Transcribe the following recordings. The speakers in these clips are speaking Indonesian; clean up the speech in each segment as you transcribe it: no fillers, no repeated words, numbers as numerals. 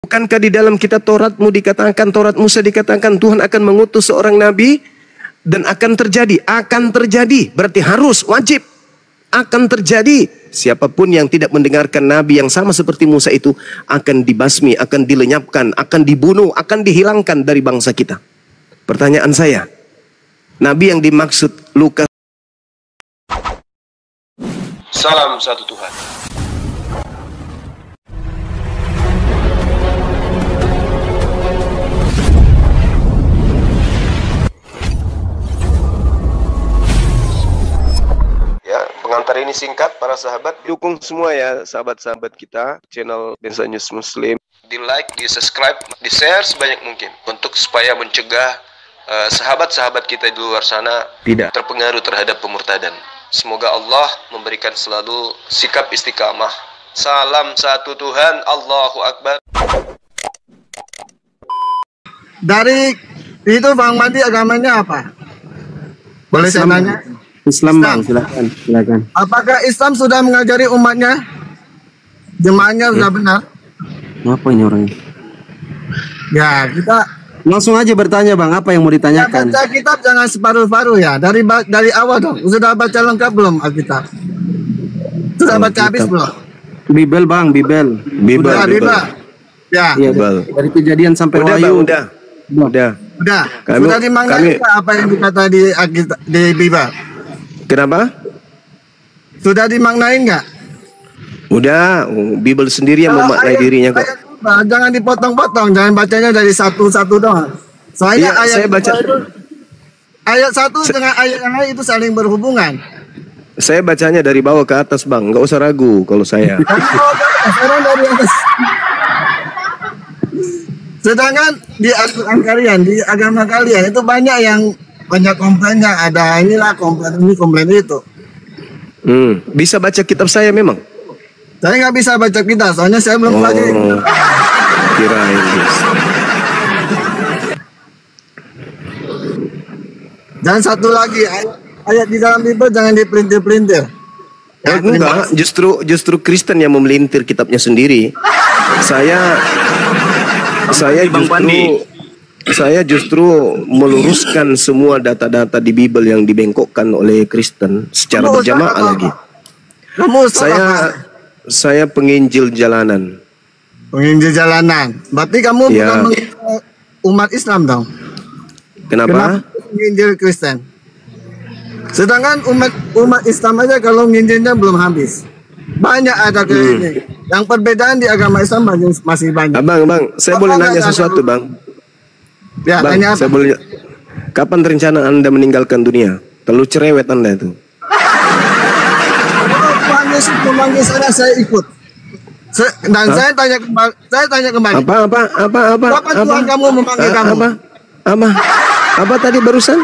Bukankah di dalam kitab Tauratmu dikatakan, Taurat Musa dikatakan Tuhan akan mengutus seorang nabi dan akan terjadi, berarti harus, wajib, akan terjadi. Siapapun yang tidak mendengarkan nabi yang sama seperti Musa itu akan dibasmi, akan dilenyapkan, akan dibunuh, akan dihilangkan dari bangsa kita. Pertanyaan saya, nabi yang dimaksud Lukas. Salam satu Tuhan. Ya, pengantar ini singkat, para sahabat. Dukung semua ya, sahabat-sahabat kita, channel Densa News Muslim. Di like, di subscribe, di share sebanyak mungkin. Untuk supaya mencegah sahabat-sahabat kita di luar sana tidak terpengaruh terhadap pemurtadan. Semoga Allah memberikan selalu sikap istiqamah. Salam satu Tuhan, Allahu Akbar. Dari itu Bang Mandi agamanya apa? Boleh saya tanya? Islam Bang, silakan. Apakah Islam sudah mengajari umatnya? Jemaahnya sudah benar? Apa ini orangnya? Ya, kita langsung aja bertanya Bang, apa yang mau ditanyakan? baca kitab jangan separuh-paruh ya. Dari awal dong. Sudah baca lengkap belum Alkitab? Sudah baca habis belum? Bibel Bang, Bibel. Ya. Iya, dari Kejadian sampai Wahyu. Udah. Sudah dimaknai apa yang dikata di Bibel? Kenapa? Sudah dimaknai enggak? Udah, Bibel sendiri yang memaknai dirinya kok. Jangan dipotong-potong, jangan bacanya dari satu-satu doang. Soalnya saya baca ayat satu dengan ayat yang lain itu saling berhubungan. Saya bacanya dari bawah ke atas Bang, nggak usah ragu kalau saya. Sekarang dari atas. Sedangkan di Al-Quran kalian, di agama kalian itu banyak komplainnya, ada inilah komplain ini, komplain itu. Bisa baca kitab saya memang? Saya nggak bisa baca kitab, soalnya saya belum pelajari. Kirain. Dan satu lagi, ayat di dalam Bible jangan dipelintir-pelintir. Enggak, justru Kristen yang memelintir kitabnya sendiri. Saya justru meluruskan semua data-data di Bible yang dibengkokkan oleh Kristen secara berjamaah lagi. Saya penginjil jalanan. Penginjil jalanan. Berarti kamu bukan umat Islam dong? Kenapa? Penginjil Kristen. Sedangkan umat Islam aja kalau nginjilnya belum habis. Banyak ada ini. Yang perbedaan di agama Islam masih banyak. Bang, saya boleh nanya sesuatu, Bang? Ya, Bang, tanya apa? saya boleh. Kapan rencana Anda meninggalkan dunia? Terlalu cerewet Anda itu. Tuhan Yesus memanggil saya ikut. Dan saya tanya kembali. Apa? Tuhan kamu memanggil kamu? Apa tadi barusan?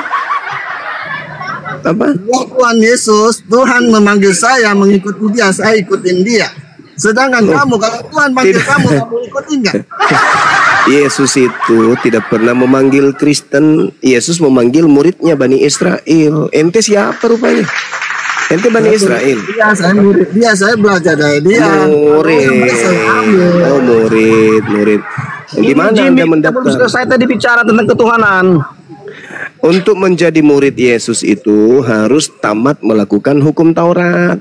Apa? Tuhan Yesus, Tuhan memanggil saya mengikuti dia, saya ikutin dia. Sedangkan kamu, kalau Tuhan panggil kamu ikutin nggak? Yesus itu tidak pernah memanggil Kristen. Yesus memanggil muridnya Bani Israel. Ente siapa rupanya? Ente Bani Israel. Iya, saya murid dia, saya belajar dari dia. Murid. Di mana Anda mendaftar? Saya tadi bicara tentang ketuhanan. Untuk menjadi murid Yesus itu harus tamat melakukan hukum Taurat.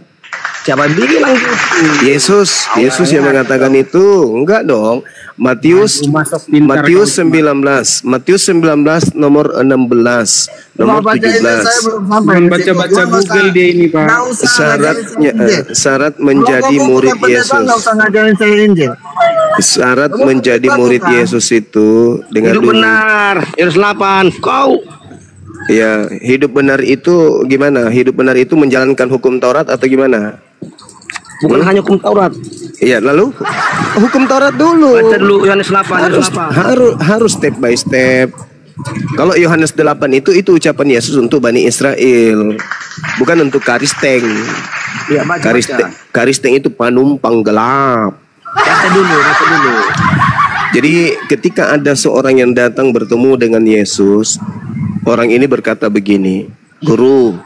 Siapa bilang gitu? Yesus yang mengatakan itu. Enggak dong. Matius 19 nomor 16 nomor 17. Baca Google dia ini Pak. Syarat menjadi murid Yesus. Syarat menjadi murid Yesus itu dengan hidup benar. Yesus 8. Kau ya, hidup benar itu gimana? Hidup benar itu menjalankan hukum Taurat atau gimana? Bukan hanya hukum Taurat. Iya, lalu hukum Taurat dulu. Baca dulu Yohanes 8. Harus step by step. Kalau Yohanes 8 itu ucapan Yesus untuk Bani Israel, bukan untuk Karisteng. Iya, baca. Karisteng itu penumpang gelap. Baca dulu. Jadi ketika ada seorang yang datang bertemu dengan Yesus, orang ini berkata begini, "Guru,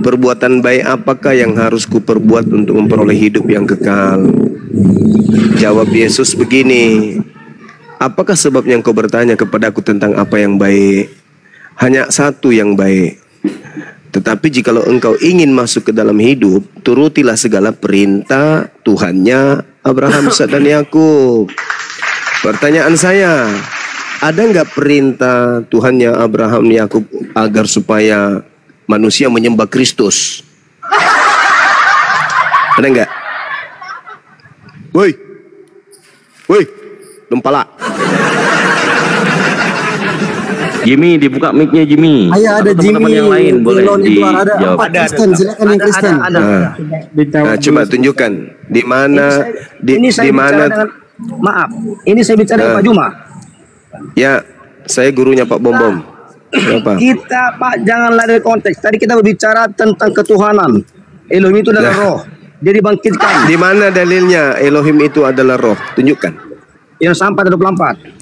perbuatan baik apakah yang harus kuperbuat untuk memperoleh hidup yang kekal?" Jawab Yesus begini, apakah sebabnya engkau bertanya kepadaku tentang apa yang baik? Hanya satu yang baik. Tetapi jikalau engkau ingin masuk ke dalam hidup, turutilah segala perintah Tuhannya Abraham, Ishak dan Yakub. Pertanyaan saya, ada nggak perintah Tuhannya Abraham, Yakub agar supaya manusia menyembah Kristus? Ada nggak? Woi, woi, Lumpala. Jimmy, dibuka mic-nya Jimmy. Ayah ada Atau teman-teman Jimmy. yang lain boleh Ada dijawab. empat Kristen, silakan yang Kristen. Nah, coba tunjukkan di mana Ini saya di bicara mana. dengan, maaf, ini saya bicara dengan Pak Juma. Ya, saya gurunya Pak Bom Bom. Apa? Kita Pak jangan lari dari konteks. Tadi kita berbicara tentang ketuhanan. Elohim itu adalah roh. Dia dibangkitkan. Di mana dalilnya Elohim itu adalah roh? Tunjukkan. Yang sampai 24.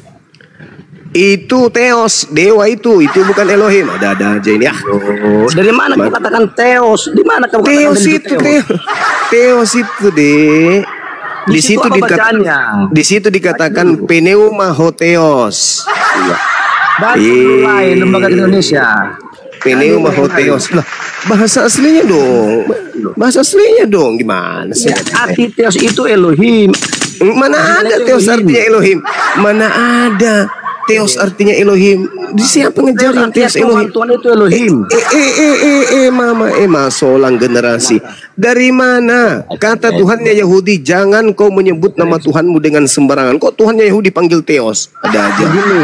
Itu Theos, dewa itu bukan Elohim. Ada aja ini. Oh, dari mana kau katakan Theos? Di mana kau katakan Theos itu, Theos itu deh. Di situ apa bacaannya? di situ dikatakan pneuma hotheos. Baca lain lembaga Indonesia. Pneuma hotheos. Lah, bahasa aslinya dong. Bahasa aslinya dong gimana sih? Arti Theos itu Elohim. Mana ada Theos artinya Elohim? Mana ada Theos artinya Elohim? Di siapa ngejarin Theos Elohim? Tuhan itu Elohim. Mama, solang generasi. Dari mana? Kata Tuhannya Yahudi, jangan kau menyebut nama Tuhanmu dengan sembarangan. Kok Tuhannya Yahudi panggil Theos? Ada aja. Begini.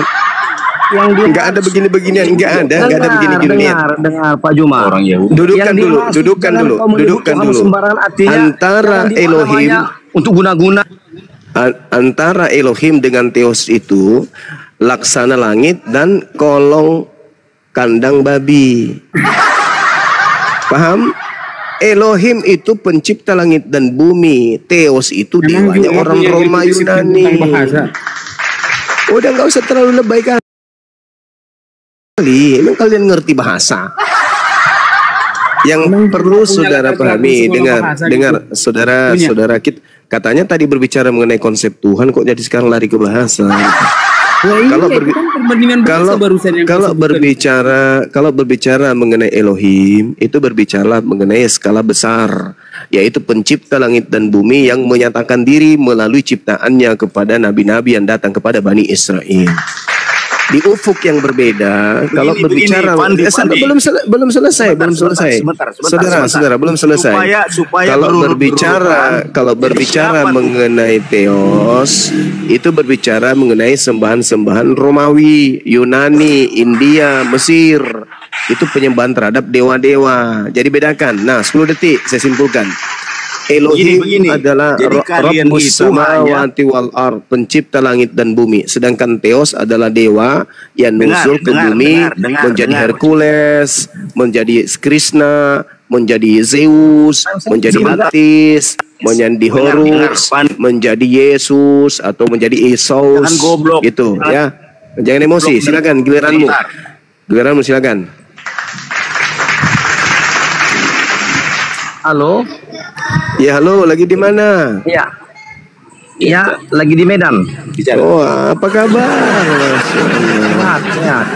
Yang dia Enggak ada begini-beginian, enggak ada begini-beginian. Dengar Pak Juma. Orang Yahudi. Dudukkan dulu. Antara Elohim untuk guna-guna antara Elohim dengan Theos itu laksana langit dan kolong kandang babi. Paham? Elohim itu pencipta langit dan bumi. Theos itu dewanya orang Roma Yunani. Udah nggak usah terlalu lebay kali. Emang kalian ngerti bahasa? Yang perlu saudara pahami, dengar saudara kita. Katanya tadi berbicara mengenai konsep Tuhan, kok jadi sekarang lari ke bahasa? Kalau berbicara mengenai Elohim, itu berbicara mengenai skala besar, yaitu pencipta langit dan bumi yang menyatakan diri melalui ciptaannya kepada nabi-nabi yang datang kepada Bani Israel. Di ufuk yang berbeda, kalau berbicara belum selesai. Saudara, belum selesai. Kalau berbicara mengenai Theos, itu berbicara mengenai sembahan-sembahan Romawi, Yunani, India, Mesir. Itu penyembahan terhadap dewa-dewa. Jadi bedakan. Nah, 10 detik saya simpulkan. Elohim adalah Rabbus samawati wal ard, pencipta langit dan bumi. Sedangkan Theos adalah dewa yang nuzul ke bumi, menjadi Hercules, menjadi Krishna, menjadi Zeus, menjadi Attis, menjadi Horus, menjadi Yesus atau menjadi Isus. Gitu ya. Jangan emosi, silakan giliranmu. Silakan. Halo. Ya halo, lagi di mana? Ya, lagi di Medan. Oh, apa kabar? Sehat.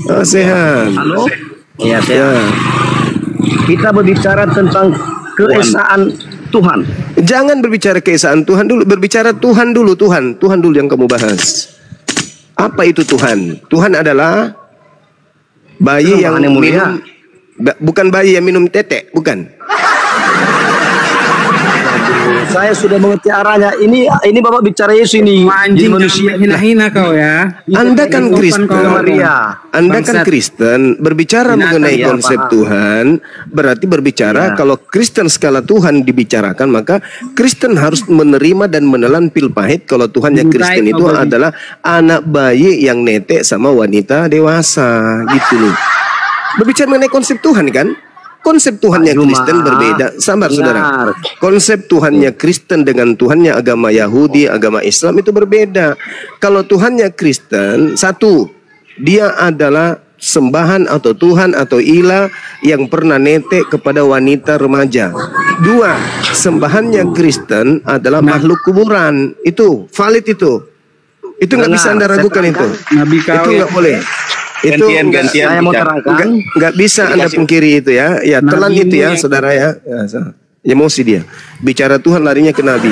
Oh, sehat. Halo. Iya, Ya. sehat. Kita berbicara tentang keesaan Tuhan. Jangan berbicara keesaan Tuhan dulu, berbicara Tuhan dulu, Tuhan dulu yang kamu bahas. Apa itu Tuhan? Tuhan adalah bayi yang minum, bukan bayi yang minum tetek, bukan. Saya sudah mengerti arahnya. Ini Bapak bicara Yesus ini. Anjing, manusia. hina-hina kau ya. Anda kan Kristen. Anda kan Bangsat. Kristen, berbicara mengenai konsep Tuhan, berarti berbicara kalau Kristen skala Tuhan dibicarakan, maka Kristen harus menerima dan menelan pil pahit kalau Tuhannya Kristen itu adalah anak bayi yang netek sama wanita dewasa, gitu loh. Berbicara mengenai konsep Tuhan kan? Konsep Tuhannya Kristen berbeda. Sabar saudara. Konsep Tuhannya Kristen dengan Tuhannya agama Yahudi, agama Islam itu berbeda. Kalau Tuhannya Kristen, satu, dia adalah sembahan atau Tuhan atau ilah yang pernah netek kepada wanita remaja. Dua, sembahannya Kristen adalah makhluk kuburan. Itu valid itu. Itu nggak bisa Anda ragukan itu. Nabi Itu kau nggak boleh. Itu Gantian Saya mau bicara. terangkan. nggak bisa Anda pungkiri itu ya. Ya telan Nabi itu ya, yang- saudara ya. Emosi dia. Bicara Tuhan larinya ke Nabi.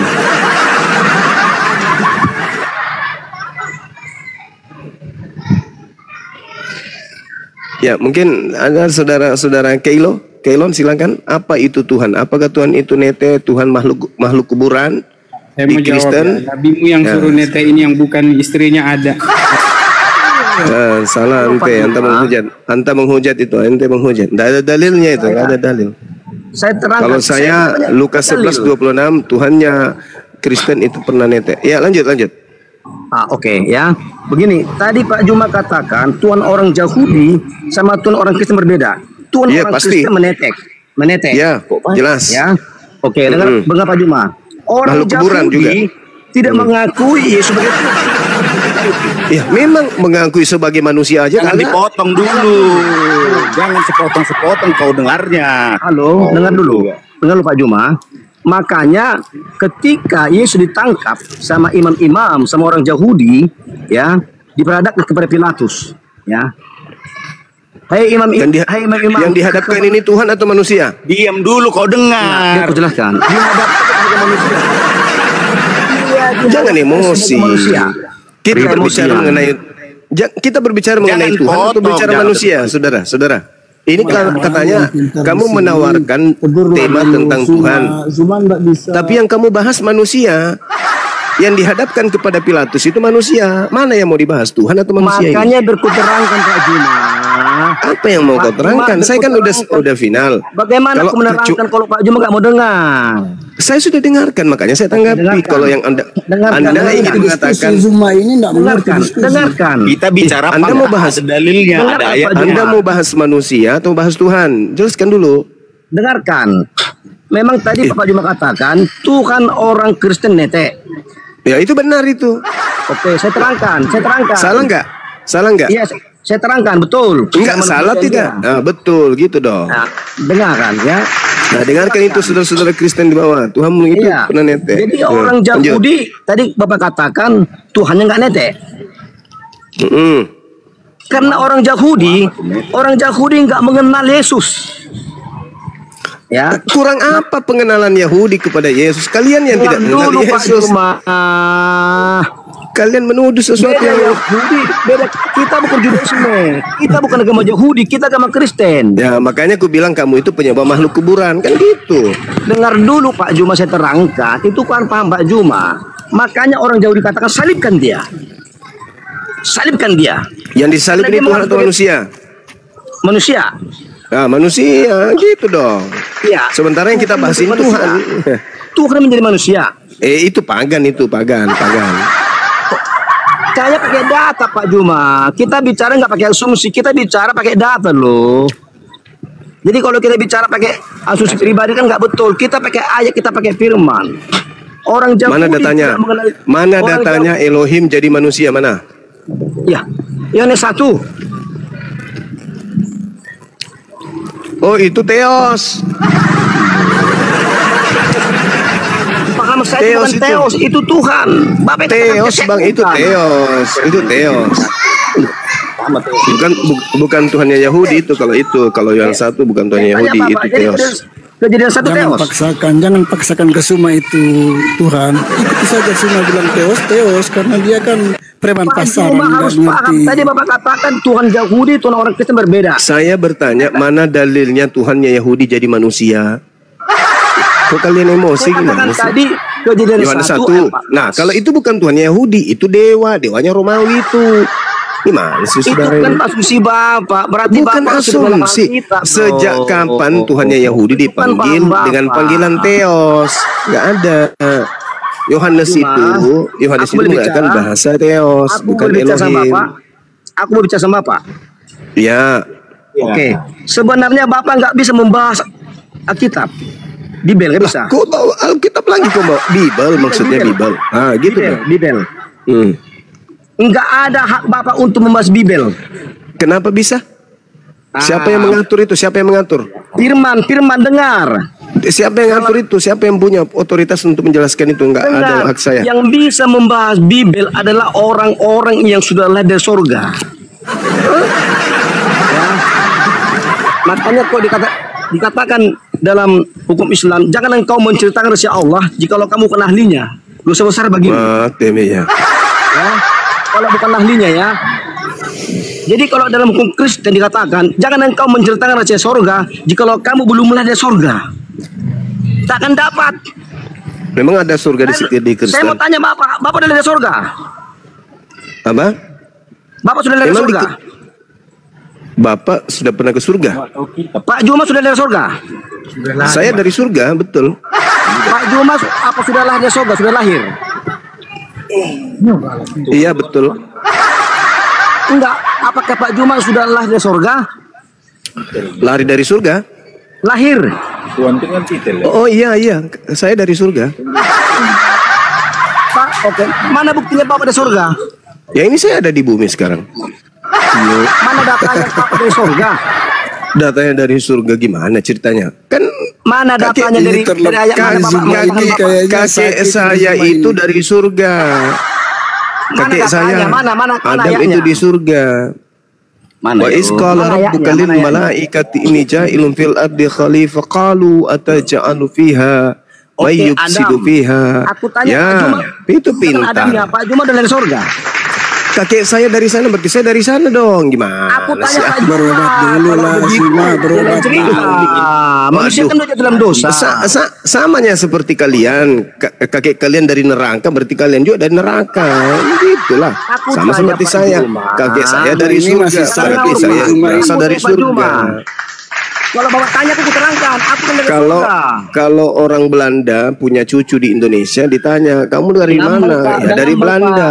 Ya, mungkin ada saudara-saudara Keilon silakan. Apa itu Tuhan? Apakah Tuhan itu nete, Tuhan makhluk kuburan? Saya Di mau jawab Kristen? ya. Nabimu yang Ya. suruh nete ini yang bukan istrinya ada. Salah ente, anta menghujat itu, ente menghujat. Tidak ada dalilnya itu, tidak ada dalil. Saya terangkan. Kalau saya punya Lukas dalil. 11:26 Tuhannya Kristen itu pernah nete. Ya lanjut. Oke ya. Begini, tadi Pak Juma katakan Tuhan orang Yahudi sama Tuhan orang Kristen berbeda. Tuhan Iya, orang pasti. Kristen menetek. Ya, jelas. Ya. Oke, dengar Pak Juma. Orang Makhluk kuburan Yahudi juga. tidak mengakui Yesus sebagai Tuhan. Ya memang mengakui sebagai manusia aja Jangan kagak. dipotong dulu. Jangan sepotong-sepotong kau dengarnya. Halo, dengar dulu. Dengar dulu Pak Juma. Makanya ketika Yesus ditangkap sama imam-imam sama orang Yahudi, ya, diperhadapkan kepada Pilatus, ya. Hai imam-imam, Yang dihadapkan ini Tuhan atau manusia? Diam dulu kau Dia dengar. perjelaskan. Dihadapkan sebagai manusia. Jangan emosi. Sebagai manusia. Kita Beri berbicara emosi. mengenai kita berbicara mengenai Jangan Tuhan atau potong, berbicara jangan. manusia, saudara. Ini katanya kamu menawarkan tema tentang Tuhan. Tapi yang kamu bahas manusia. Yang dihadapkan kepada Pilatus itu manusia. Mana yang mau dibahas, Tuhan atau manusia ini? Makanya berkuterangkan Pak Juma. Apa yang mau kau Pak terangkan? Juma Saya kan berkuterangkan. udah final. Bagaimana aku menerangkan kalau Pak Juma nggak mau dengar? Saya sudah dengarkan, makanya saya tanggapi. Dengarkan. Kalau yang Anda Dengarkan. ingin mengatakan Zuma ini enggak Dengarkan, dengarkan. Kita bicara Anda mau fakta, bahas ada dalilnya, Dengar ada apa, ayat. Juma? Anda mau bahas manusia atau bahas Tuhan? Jelaskan dulu. Dengarkan. Memang tadi Pak Juma katakan Tuhan orang Kristen nete. Ya itu benar itu. Oke, saya terangkan. Salah nggak? Salah nggak? Iya, saya terangkan betul. Enggak, salah tidak? Nah, betul gitu dong. Nah, dengarkan ya. Nah, dengarkan itu saudara-saudara Kristen di bawah. Tuhanmu itu Iya. pernah nete. Jadi Nah, orang lanjut. Yahudi tadi Bapak katakan Tuhannya nggak nete. Mm-mm. Karena orang Yahudi nggak mengenal Yesus. Ya. Kurang apa pengenalan Yahudi kepada Yesus? Kalian yang tidak mengenal Dulu Pak Yesus. Juma. Kalian menuduh sesuatu Beda yang Yahudi, beda. Kita bukan Judaisme. Kita bukan agama Yahudi, kita agama Kristen. Ya, makanya aku bilang kamu itu penyembah makhluk kuburan, kan gitu. Dengar dulu Pak Juma saya terangkan. Itu kan paham Pak Juma. Makanya orang Yahudi katakan salibkan dia. Salibkan dia. Yang disalib ini Tuhan atau manusia? Manusia. Nah, manusia gitu dong. Iya. Sementara yang kita bahas ini Manusia. Tuhan. Tuhan menjadi manusia. Itu pagan. Saya pakai data Pak Juma. Kita bicara nggak pakai asumsi, kita bicara pakai data loh. Jadi kalau kita bicara pakai asumsi pribadi kan nggak betul. Kita pakai ayat, kita pakai firman. Orang Yahudi Mana datanya? tidak mengenal- Mana orang datanya Elohim jadi manusia mana? Ya, Yohanes 1. Oh, itu Theos. Paham saya Theos bukan itu. Theos, itu Tuhan. Bapak Theos Bang, itu Theos. Itu Theos. Bukan Tuhannya Yahudi itu kalau yang satu bukan Tuhannya Yahudi itu Theos. Kejadian 1 Jangan Theos. jangan paksakan ke Suma itu Tuhan. Ikuti saja Suma bilang Theos karena dia kan preman Pak pasaran Juma nggak harus paham. ngerti. Tadi Bapak katakan Tuhan Yahudi, Tuhan orang Kristen berbeda. Saya bertanya mana dalilnya Tuhannya Yahudi jadi manusia? Kok kalian emosi Saya katakan gimana sih? tadi kejadian Yohanes 1 1. Nah, kalau itu bukan Tuhannya Yahudi, itu dewanya Romawi itu. Gimana sih itu saudara kan ini? asumsi Bapak. Berarti Bukan Bapak sudah mengenal asumsi. Alkitab, Sejak loh. kapan Tuhannya Yahudi Itu kan dipanggil paham Bapak. dengan panggilan Theos? Nggak ada. Yohanes Cuma, itu aku boleh menggunakan bicara? bahasa Theos, Aku bukan mau bicara sama Elohim. Bapak. Aku mau bicara sama Bapak. Ya, Oke. Sebenarnya Bapak nggak bisa membahas Alkitab. Bibel nggak bisa. kok bawa Alkitab lagi kok bawa Bible maksudnya Bible. Ah, gitu Bibel, dong. Bibel. Hmm. Nggak ada hak Bapak untuk membahas Bibel. Kenapa bisa? Siapa yang mengatur itu? Siapa yang mengatur? Firman dengar. Siapa yang ngatur itu? Siapa yang punya otoritas untuk menjelaskan itu? Enggak ada hak saya. Yang bisa membahas Bible adalah orang-orang yang sudah lahir dari surga. Ya. Makanya kok dikatakan dalam hukum Islam, jangan engkau menceritakan rahasia Allah jikalau kamu bukan ahlinya. Dosa besar bagimu. Ya. Ya. Kalau bukan ahlinya ya. Jadi kalau dalam hukum Kristen dikatakan, jangan engkau menceritakan rahasia surga jikalau kamu belum lahir dari surga. Tak akan dapat. Memang ada surga di Kristen. Saya mau tanya Bapak sudah lahir dari surga? Apa? Bapak sudah lahir dari surga? Bapak sudah pernah ke surga? Pak Juma sudah dari surga? Saya dari surga, betul. Pak Juma apa sudah lahir dari surga? Sudah lahir? Iya, betul. Enggak. Apakah Pak Juma sudah lahir dari surga? Lari dari surga? Lahir. Oh iya, saya dari surga. Pak, oke. Mana buktinya Bapak dari surga? Ya ini saya ada di bumi sekarang. Mana datanya Bapak dari surga? Datanya dari surga gimana ceritanya? Kan mana datanya dari ayat mana Bapak? Kakek saya itu dari surga. Kakek saya Adam itu di surga. Wa isqala rabbuka lil malaikati inni ja'ilun fil ardi khalifah qalu ataj'alu fiha wa yufsidu fiha. Aku tanya ya, Pak Juma, itu pintar. Pak Juma dari surga. Kakek saya dari sana, berarti saya dari sana dong. Gimana? Aku tanya Pak Juma. Berobat dulu lah, Sima, berobat dulu. Manusia kan udah dalam dosa. Samanya seperti kalian, kakek kalian dari neraka, berarti kalian juga dari neraka. Gitulah. Sama seperti saya. Kakek saya dari surga, berarti saya berasal dari surga. Kalau Bapak tanya aku terangkan, aku kan dari surga. Kalau orang Belanda punya cucu di Indonesia ditanya, kamu dari mana? Ya dari Belanda.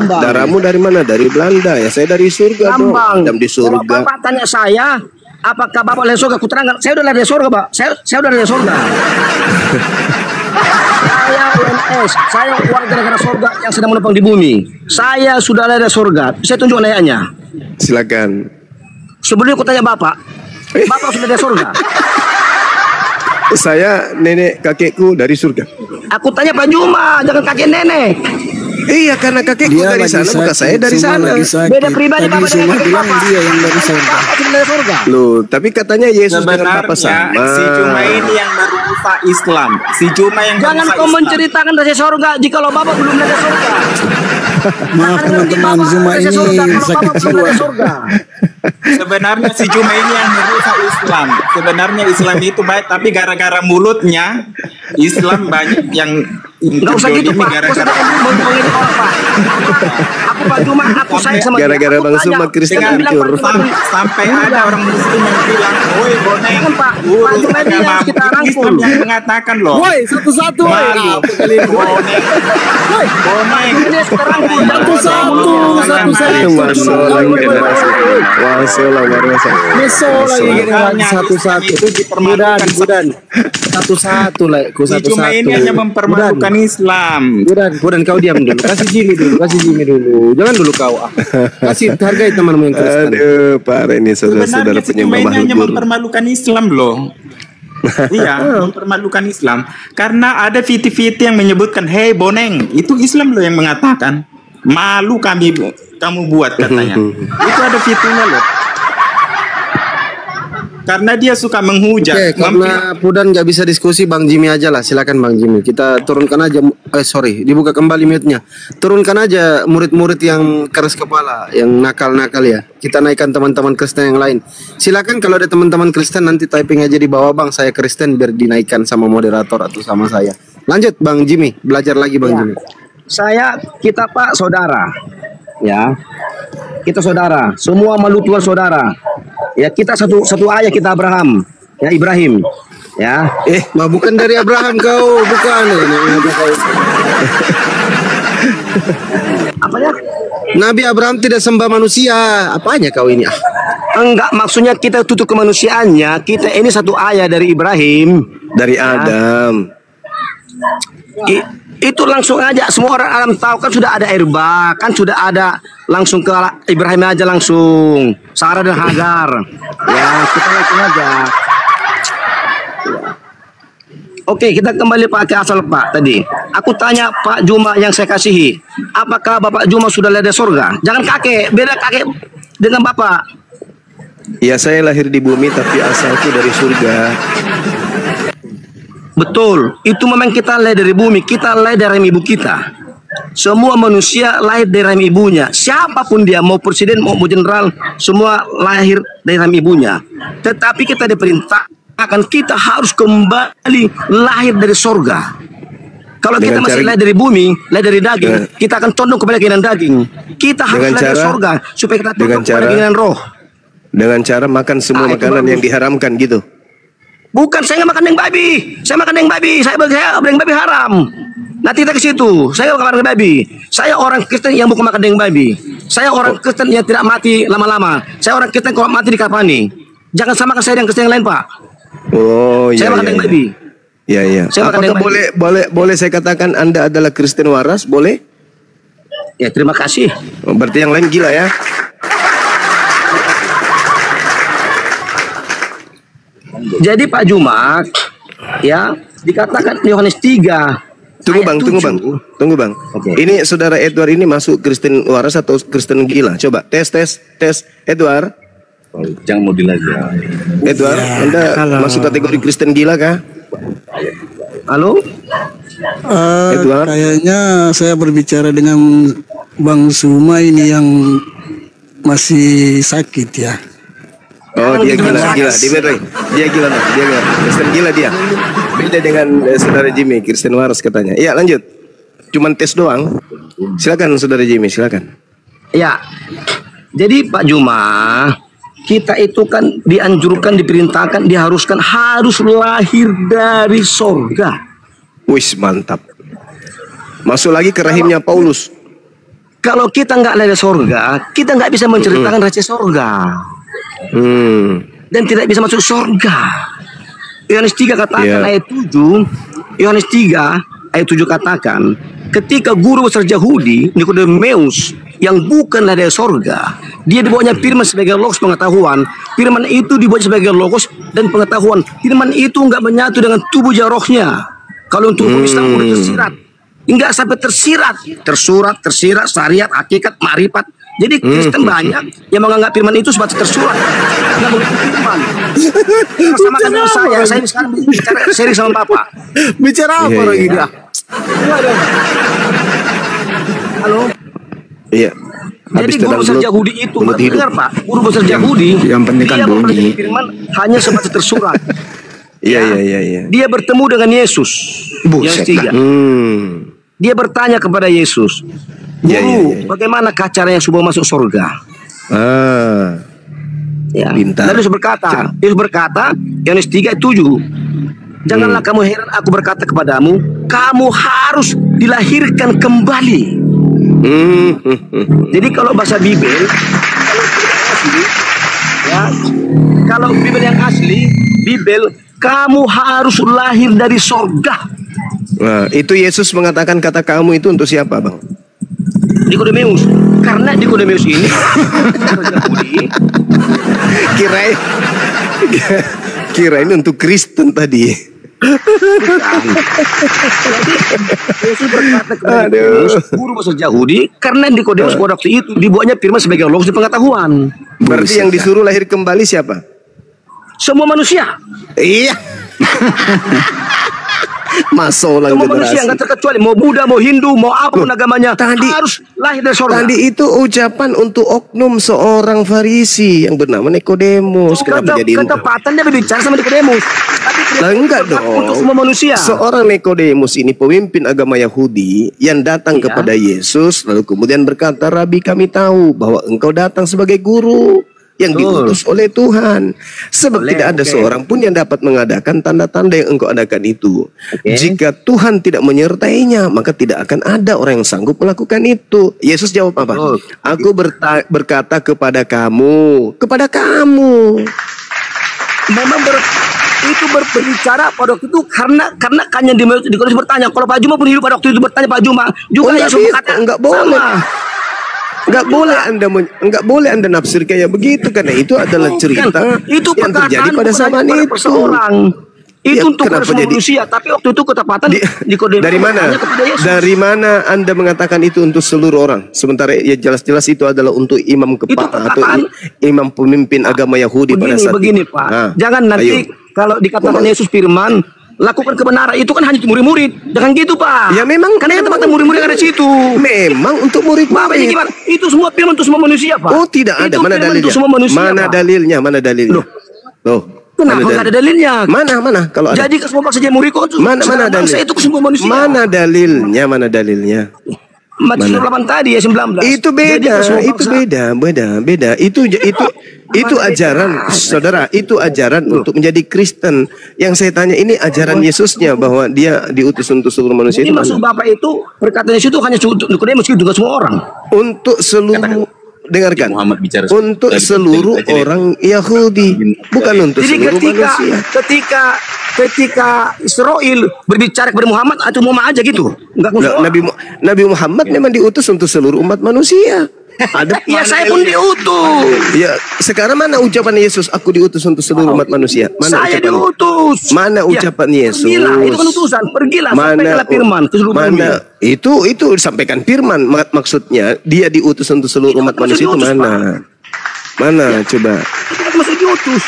Darahmu dari mana? Dari Belanda. Ya saya dari surga dong. Adam di surga. Kalau Bapak tanya saya, apakah Bapak dari surga? Aku terangkan, saya udah dari surga, Pak. Saya udah dari surga. Saya UNS, saya warga negara surga yang sedang menumpang di bumi. Saya sudah dari surga. Saya tunjuk ayatnya. Silakan. Sebelumnya aku tanya Bapak sudah dari surga? Saya nenek kakekku dari surga. Aku tanya Pak Juma, jangan kakek nenek. Iya, karena kakekku dari sana, maka saya dari sana. Beda pribadi Bapak Cuma dari bilang dia yang dari surga. Loh, tapi katanya Yesus dengan Papa sama. Si Juma ini yang merusak Islam. Si Juma yang jangan kau menceritakan dari surga jikalau Bapak belum dari surga. Maaf teman-teman, Zuma ini sakit jiwa. Sebenarnya si Juma ini yang merusak Islam. Sebenarnya Islam itu baik, tapi gara-gara mulutnya Islam banyak yang nggak usah gitu Pak. Gara-gara aku Pak Juma, aku sayang sama gara-gara Bang Suma Kristen hancur. Sampai ada orang Muslim yang bilang, "Woi boneng, Pak Juma ini harus kita rangkul." Islam yang mengatakan loh. Woi, satu-satu. Malu. Boneng. Satu-satu lah. Cuma ini hanya mempermalukan Islam. Budan kau diam dulu. Kasih Jimmy dulu. Jangan dulu kau. Kasih hargai temanmu yang Kristen. Aduh, parah ini saudara-saudara penyembah Cuma ini hanya makhluk. mempermalukan Islam loh. Iya, mempermalukan Islam. Karena ada fiti-fiti yang menyebutkan, "Hei boneng," itu Islam loh yang mengatakan. Malu kamu buat katanya. Itu ada fitinya loh. Karena dia suka menghujat. Oke, karena Pudan nggak bisa diskusi, Bang Jimmy aja lah. Silakan Bang Jimmy. Kita turunkan aja. Dibuka kembali mute-nya. Turunkan aja murid-murid yang keras kepala, yang nakal-nakal ya. Kita naikkan teman-teman Kristen yang lain. Silakan kalau ada teman-teman Kristen nanti typing aja di bawah, Bang. Saya Kristen, biar dinaikkan sama moderator atau sama saya. Lanjut Bang Jimmy, belajar lagi Bang Jimmy. Kita Pak saudara, ya. Kita saudara, semua makhluk Tuhan saudara. Ya, kita satu ayah, kita Abraham, ya Ibrahim, ya. Bukan dari Abraham kau, bukan. Apanya? Nabi Abraham tidak sembah manusia. Apanya kau ini? Enggak, maksudnya kita tutup kemanusiaannya. Kita ini satu ayah dari Ibrahim, dari Adam. Itu langsung aja, semua orang alam tahu kan, sudah ada air bah, kan sudah ada langsung ke Ibrahim aja langsung, Sarah dan Hagar. Ya, kita langsung aja. Oke, kita kembali Pak ke asal Pak tadi. Aku tanya Pak Juma yang saya kasihi, apakah Bapak Juma sudah lihat surga? Jangan kakek, beda kakek dengan Bapak. Ya, saya lahir di bumi tapi asalku dari surga. Betul, itu memang kita lahir dari bumi, kita lahir dari ibu kita. Semua manusia lahir dari rahim ibunya. Siapapun dia, mau presiden, mau jenderal, semua lahir dari rahim ibunya. Tetapi kita diperintah akan kita harus kembali lahir dari sorga. Kalau kita masih lahir dari bumi, lahir dari daging, kita akan condong kepada keinginan daging. Kita harus lahir dari sorga supaya kita tunduk kepada keinginan roh. Dengan cara makan semua makanan yang diharamkan gitu. Bukan, saya nggak makan daging babi. Saya makan daging babi. Saya daging babi haram. Nanti kita ke situ. Saya bukan makan daging babi. Saya orang Kristen yang bukan makan daging babi. Saya orang Kristen yang tidak mati lama-lama. Saya orang Kristen kalau mati dikafani. Jangan samakan saya dengan Kristen yang lain, Pak. Oh iya. Saya makan daging babi. Iya iya. Apakah boleh saya katakan Anda adalah Kristen waras? Boleh? Ya, terima kasih. Oh, berarti yang lain gila ya? Jadi Pak Juma, ya, dikatakan Yohanes 3. Tunggu bang. Oke. Ini saudara Edward ini masuk Kristen waras atau Kristen gila? Coba tes Edward. Jangan mau dilajah. Edward, Anda masuk kategori Kristen gila kah? Halo? Edward? Kayaknya saya berbicara dengan Bang Suma ini yang masih sakit ya. Oh, dia gila. Dia gila. Kristen gila dia. Beda dengan saudara Jimmy, Kristen waras katanya. Iya, lanjut. Cuman tes doang. Silakan saudara Jimmy, silakan. Ya. Jadi Pak Juma, kita itu kan dianjurkan, diperintahkan, diharuskan harus lahir dari sorga. Wis, mantap. Masuk lagi ke rahimnya Paulus. Kalau kita nggak lahir dari sorga, kita nggak bisa menceritakan rahasia sorga. Dan tidak bisa masuk sorga. Yohanes 3 katakan ayat 7. Yohanes 3 ayat 7 katakan, ketika guru besar Yahudi Nikodemus yang bukanlah dari sorga, dia dibawanya firman sebagai logos pengetahuan. Firman itu dibuat sebagai logos dan pengetahuan. Firman itu enggak menyatu dengan tubuh rohnya. Kalau untuk Islam udah tersirat, enggak sampai tersirat, syariat, hakikat, maripat. Jadi Kristen banyak yang menganggap firman itu sebatas tersurat. Nggak begitu firman. Sama dengan saya sekarang bicara serius sama Bapak. Bicara apa lagi dia? Halo? Iya. Jadi guru besar Yahudi itu, dengar Pak, guru besar Yahudi yang penting kan bunyi. Firman hanya sebatas tersurat. Iya. Dia bertemu dengan Yesus. Yohanes 3. Dia bertanya kepada Yesus, Guru, bagaimana caranya supaya masuk surga? Ya. Pintar. Lalu Yesus berkata, Yohanes 3:7, janganlah kamu heran aku berkata kepadamu, kamu harus dilahirkan kembali. Jadi kalau bahasa Bibel, kalau Bibel yang asli, Bibel, kamu harus lahir dari sorga. Nah, itu Yesus mengatakan kata kamu itu untuk siapa, Bang? Nikodemus. Karena Nikodemus ini kirain untuk Kristen tadi. Yesus berkata kepada Nikodemus, guru besar Yahudi, karena Nikodemus pada waktu itu dibuatnya firman sebagai logos pengetahuan. Berarti yang disuruh lahir kembali siapa? Semua manusia. Iya. Masalah semua manusia nggak terkecuali, mau Buddha, mau Hindu, mau apapun agamanya, harus lahir dari surga. Tadi itu ucapan untuk oknum seorang Farisi yang bernama Nikodemus. Ketepatan dia berbicara sama Nikodemus. Lah enggak dong. Untuk semua manusia. Seorang Nikodemus ini pemimpin agama Yahudi yang datang kepada Yesus lalu kemudian berkata, "Rabi, kami tahu bahwa engkau datang sebagai guru yang diutus oleh Tuhan. Sebab tidak ada seorang pun yang dapat mengadakan tanda-tanda yang engkau adakan itu. Jika Tuhan tidak menyertainya, maka tidak akan ada orang yang sanggup melakukan itu." Yesus jawab apa? Aku berkata kepada kamu. Memang itu berbicara pada waktu itu karena di Korintus bertanya. Kalau Pak Juma pun hidup pada waktu itu bertanya Pak Juma juga Yesus berkata enggak boleh. Enggak boleh Anda nafsir kayak begitu karena itu adalah cerita itu yang terjadi pada zaman itu. Itu Ya, untuk kenapa semua jadi- manusia, tapi waktu itu ketepatan Nikodemus dari mana? bertanya kepada Yesus. Dari mana Anda mengatakan itu untuk seluruh orang? Sementara ya jelas-jelas itu adalah untuk imam kepala atau perkataan- imam pemimpin agama Yahudi pada saat Begini itu. Pak, Nah, jangan nanti ayo. kalau dikatakan Yesus firman, lakukan kebenaran, itu kan hanya murid-murid. Jangan gitu Pak. Ya memang karena tempat murid-murid ada di situ. Memang untuk Bapak ini murid-murid. gimana? Itu semua firman untuk semua manusia Pak. Oh tidak ada. Itu Mana firman dalilnya? untuk semua manusia, Mana Pak. dalilnya? Mana dalilnya? Loh. Kenapa nggak ada dalilnya? Mana? Kalau ada. Jadi ke semua bangsa jadi muridku kan Mana segala bangsa dalil? itu ke semua manusia. Mana dalilnya? Mana dalilnya? Matius 8 tadi ya 19. Itu Jadi beda, ke semua itu bangsa. beda. Itu ajaran, saudara. Itu ajaran untuk menjadi Kristen. Yang saya tanya ini ajaran Yesusnya bahwa dia diutus untuk seluruh manusia Ini itu maksud mana? Bapak itu perkataan Yesus itu hanya Nikodemus juga semua orang. Untuk seluruh dengarkan. Muhammad bicara Untuk dari seluruh konteks tadi. orang Yahudi, bukan untuk Jadi seluruh manusia. ketika Israel berbicara kepada Muhammad atau Muhammad aja gitu, enggak Nah, Nabi Muhammad memang diutus untuk seluruh umat manusia. Ada Ya saya pun diutus. Ya, sekarang mana ucapan Yesus? Aku diutus untuk seluruh umat manusia. Mana Saya ucapan? diutus. Mana ucapan Yesus? Pergilah, itu kan utusan. Pergilah, sampaikanlah firman ke seluruh bumi. Mana itu disampaikan firman maksudnya dia diutus untuk seluruh Itu umat kan manusia itu diutus, mana? Mana coba? Itu kan masih diutus.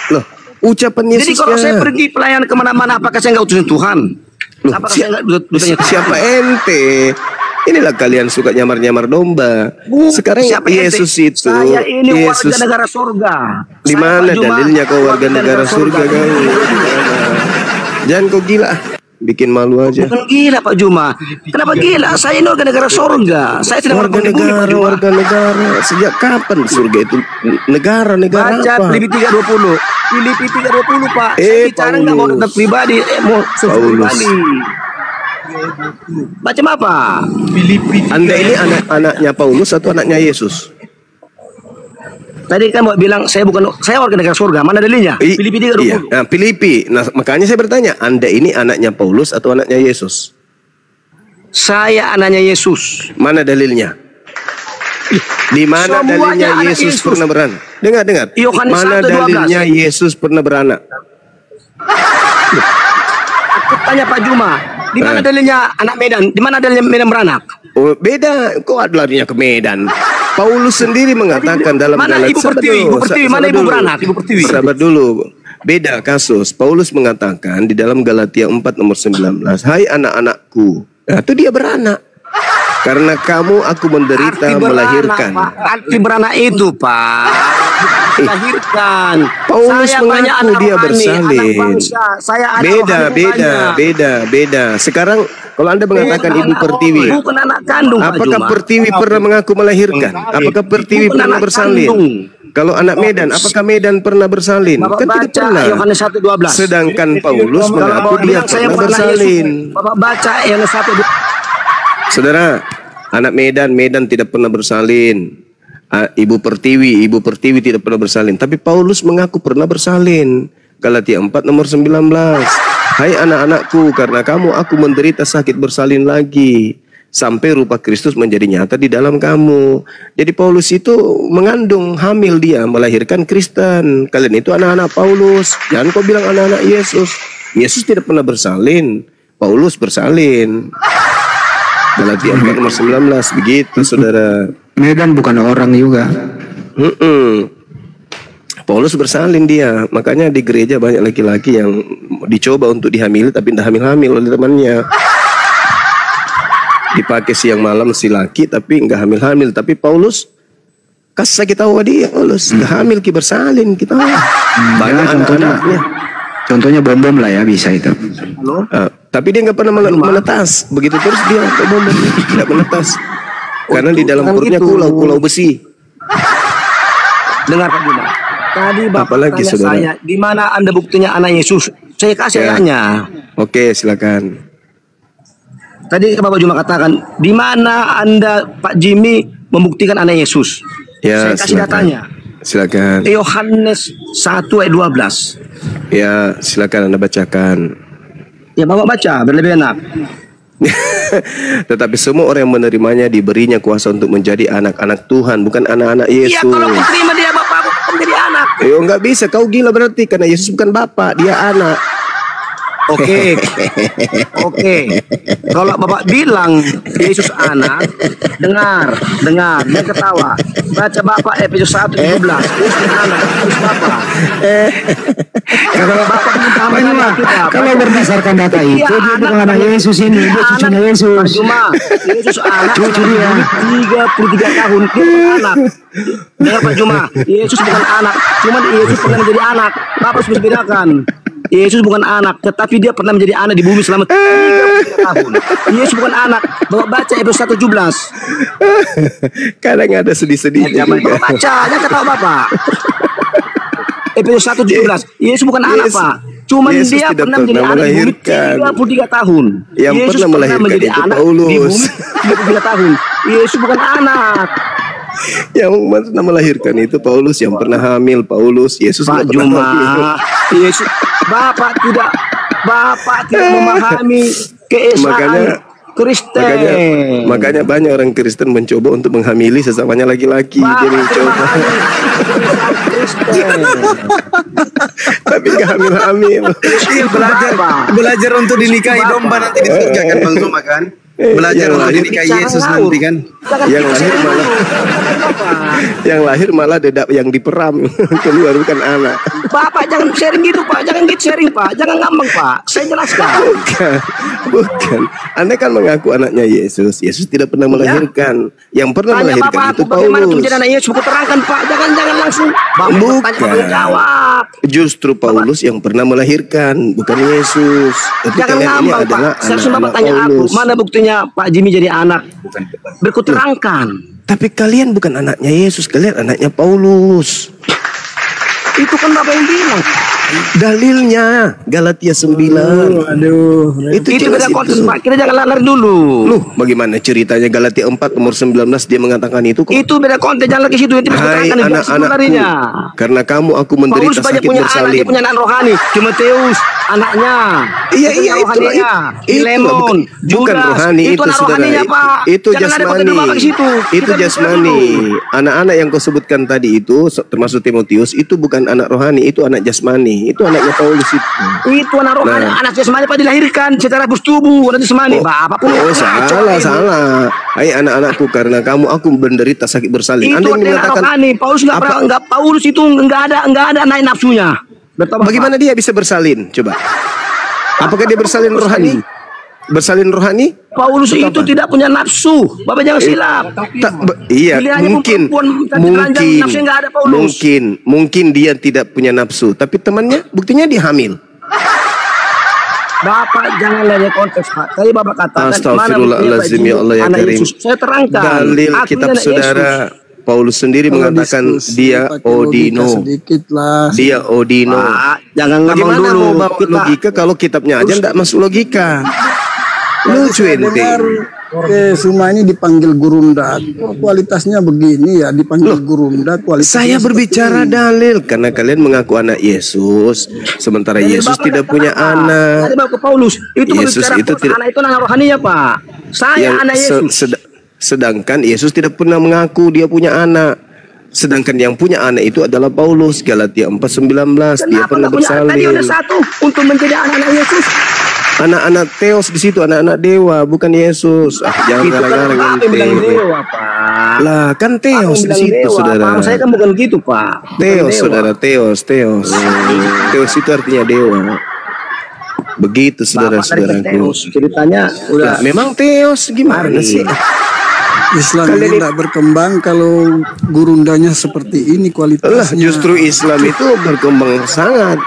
Loh, ucapan Jadi Yesusnya. kalau saya pergi pelayanan kemana-mana, apakah saya nggak utusin Tuhan? Loh, Apakah saya nggak dutanya Tuhan? siapa ente? Inilah kalian suka nyamar-nyamar domba. Sekarang Siapa ente? Yesus itu Saya ini Yesus warga negara surga. di Saya mana Pak Juma, dalilnya kau warga negara surga kau? Jangan kau gila. Bikin malu aja. Bukan gila Pak Juma. Kenapa gila? Saya ini warga negara surga. Saya tidak Warga negara. Sejak kapan surga itu negara Baca apa? Filipi 3:20. Filipi 3:20 Pak. Saya Eh, bicara nggak mau Paulus. tentang pribadi, mau sesuatu Paulus. pribadi. Macam apa? Anda ini anak-anaknya Paulus atau anaknya Yesus? Tadi kan mau bilang saya warga negara surga. Mana dalilnya? Filipi 3:20. Iya. Nah, Filipi. Nah, makanya saya bertanya, Anda ini anaknya Paulus atau anaknya Yesus? Saya anaknya Yesus. Mana dalilnya? Di mana Semuanya dalilnya anak Yesus Yesus. pernah beranak? Dengar. Yohanes Mana 1:12. dalilnya Yesus pernah beranak? Aku tanya Pak Juma, di mana dalilnya anak Medan? Di mana dalilnya Medan beranak? Oh, beda. Kok ada larinya ke Medan? Paulus sendiri mengatakan dalam Mana Galatia. Ibu Pertiwi? Ibu Pertiwi, mana Ibu beranak? Ibu Pertiwi. Sabar dulu. Beda kasus. Paulus mengatakan di dalam Galatia 4 nomor 19, "Hai anak-anakku." Nah, itu dia beranak. Karena kamu aku menderita melahirkan. Pak. Arti beranak itu Pak. Melahirkan. Paulus Saya banyak mengaku anak dia rohani, bersalin. anak bangsa. Saya anak Beda, rohani banyak. beda. Sekarang kalau Anda mengatakan Ibu Pertiwi, Bukan anak kandung Pak apakah Juma. Pertiwi pernah mengaku melahirkan? Apakah Pertiwi Bukan pernah anak bersalin? kandung. Kalau anak Medan, apakah Medan pernah bersalin? Bapak Kan tidak baca pernah. Yohanes 1:12. Sedangkan Paulus Kalau mengaku Bapak dia bilang saya pernah pernah bersalin. Yesus, Bapak baca Yohanes 1:12. Saudara, anak Medan tidak pernah bersalin. Ibu Pertiwi tidak pernah bersalin. Tapi Paulus mengaku pernah bersalin. Galatia 4 nomor 19. Hai anak-anakku, karena kamu aku menderita sakit bersalin lagi. Sampai rupa Kristus menjadi nyata di dalam kamu. Jadi Paulus itu mengandung, hamil dia, melahirkan Kristen. Kalian itu anak-anak Paulus. Jangan kau bilang anak-anak Yesus. Yesus tidak pernah bersalin. Paulus bersalin. Galatia 4 nomor 19. Begitu saudara. Medan bukan orang juga. Paulus bersalin dia. Makanya di gereja banyak laki-laki yang dicoba untuk dihamili tapi tidak hamil-hamil oleh temannya. Dipakai siang malam si laki tapi enggak hamil-hamil. Tapi Paulus kasih kita tahu dia Paulus enggak hamil ki bersalin kita. Banyak anak-anaknya. Contohnya bom-bom lah ya bisa itu. Tapi dia enggak pernah menetas. Begitu terus dia bom enggak menetas. Karena di dalam perutnya kulau besi. Dengar Pak Juma. Tadi Bapak Apalagi, tanya saudara? saya, di mana Anda buktinya anak Yesus? Saya kasih Ya. ayatnya. Oke, silakan. Tadi Bapak Juma katakan, di mana Anda Pak Jimmy membuktikan anak Yesus? Ya, Saya kasih silakan. datanya. Silakan. Yohanes 1 ayat 12. Ya, silakan Anda bacakan. Ya Bapak baca, berlebih enak. Tetapi semua orang yang menerimanya diberinya kuasa untuk menjadi anak-anak Tuhan, bukan anak-anak Yesus. Iya, kalau aku terima dia Bapak, aku menjadi anak. Nggak bisa, kau gila berarti karena Yesus bukan bapak, dia anak. Oke. Kalau Bapak bilang Yesus anak, dengar, dia ketawa. Baca Bapak Efesus 1:17. Yesus anak, Yesus Bapak. Kalau berdasarkan data itu dia bukan anak Yesus ini, dia cucunya Yesus. Cuma Yesus anak, cucu dia 33 tahun, dia bukan anak. Dengar Pak Juma, Yesus bukan anak, cuman Yesus pernah menjadi anak. Bapak harus bedakan. Yesus bukan anak, tetapi dia pernah menjadi anak di bumi selama 33 tahun. Yesus bukan anak. Bapak baca Efesus 1:17. Kadang ada sedih-sedihnya juga. Bapak baca, jangan ketawa Bapak. Efesus 1:17. Yesus bukan anak, Pak. Cuman Yesus dia tidak pernah menjadi pernah anak di bumi melahirkan. 33 tahun. Yang Yesus pernah melahirkan menjadi itu anak Paulus. di bumi 33 tahun. Yesus bukan anak. Yang pernah melahirkan itu Paulus, yang pernah hamil Paulus. Yesus Pak nggak pernah hamil. Juma, Yesus, Bapak tidak memahami keesaan Kristen. Makanya banyak orang Kristen mencoba untuk menghamili sesamanya laki-laki. Dia mencoba. Tapi nggak hamil-hamil. Belajar untuk dinikahi domba nanti di surga kan Bang Zuma kan? Belajar untuk dinikahi Yesus nanti kan? Yang lahir malah dedak yang diperam keluar bukan anak. Bapak jangan sharing gitu Pak, jangan gitu sharing Pak, jangan ngambang Pak. Saya jelaskan. Bukan. Anda kan mengaku anaknya Yesus. Yesus tidak pernah melahirkan. Yang pernah Tanya melahirkan Bapak itu aku bagaimana Paulus. menjadi anak Yesus, aku terangkan Pak. Jangan langsung. Bapak Bukan. tanya Bapak jawab. Justru Paulus yang pernah melahirkan, bukan Yesus. Tapi Jangan kalian ini ngambang adalah Pak. Seharusnya Bapak anak-anak tanya aku, Paulus. mana buktinya Pak Jimmy jadi anak? Berku terangkan. Tapi kalian bukan anaknya Yesus, kalian anaknya Paulus. Itu kan Bapak yang bilang. Dalilnya Galatia 9. Aduh. Itu jelas beda konteks Pak. Kita jangan lari dulu. Loh, bagaimana ceritanya Galatia 4 nomor 19 dia mengatakan itu kok? Itu beda konteks, jangan lagi situ. Itu Hai larinya. anak-anakku, karena kamu aku Paulus menderita banyak sakit punya anak, bersalin. dia punya anak rohani. Timotius, anaknya. Iya, Punya rohaninya. Filemon, bukan Judas. rohani Itu itu anak saudara. rohaninya, Pak. Itu Jangan ada jasmani. Bapak ke situ. Itu Kita bicara jasmani. dulu. Anak-anak yang kau sebutkan tadi itu termasuk Timotius itu bukan anak rohani, itu anak jasmani. Itu anaknya Paulus itu. Itu anak rohani, anak jasmani Pak dilahirkan secara bertubuh, anak jasmani. Bapak pun Salah. Hai anak-anakku, karena kamu aku menderita sakit bersalin. Itu Anda yang anak mengatakan rohani. Paulus nggak pernah, nggak Paulus itu nggak ada naik nafsunya. Bertobat, bagaimana dia bisa bersalin? Coba. Apakah dia bersalin rohani? Bersalin rohani? Paulus itu tidak punya nafsu. Bapak jangan silap. Iya, Pilihannya nafsunya nggak ada Paulus. mungkin dia tidak punya nafsu, tapi temannya buktinya dia hamil. Bapak jangan lihat konteks Pak. Tadi Bapak katakan Astagfirullahaladzim, ya Allah ya anak Karim. Yesus. Saya terangkan. Dalil Aku kitab anak saudara Paulus sendiri Kalau mengatakan diskusi dia pakai logika Odino. sedikit lah. Dia Odino. Pak, jangan ngomong Bagaimana dulu. mau bawa logika kalau kitabnya aja enggak masuk logika? Lucu ente. Dengar, semua ini dipanggil gurunda. Kualitasnya begini ya, dipanggil gurunda. Kualitasnya Saya seperti berbicara ini. dalil karena kalian mengaku anak Yesus, sementara Jadi Yesus Bapak tidak katakan, punya Pak. Tadi anak. Bapak ke Paulus itu Yesus berbicara itu tidak- anak itu anak rohaninya Pak. Saya anak Yesus. Sedangkan Yesus tidak pernah mengaku dia punya anak. Sedangkan yang punya anak itu adalah Paulus. Galatia 4:19 dia Kenapa pernah nggak punya anak? Tadi bersalin. udah satu untuk menjadi anak-anak Yesus. Anak-anak Theos di situ, anak-anak dewa, bukan Yesus. Jangan Itu kan ngarang-ngarang Bapak yang bilang ente. dewa Pak. Lah, kan Bapak Theos yang di bilang situ, dewa. saudara. Paham saya kan bukan gitu Pak. Bukan Theos, dewa. saudara, Theos. Theos itu artinya dewa. Begitu, Bapak dari saudara-saudaraku. Teus, ceritanya udah. Lah, memang Theos gimana Mari. sih? Islam ini tidak berkembang kalau gurundanya seperti ini Lah, kualitasnya. justru Islam itu berkembang sangat.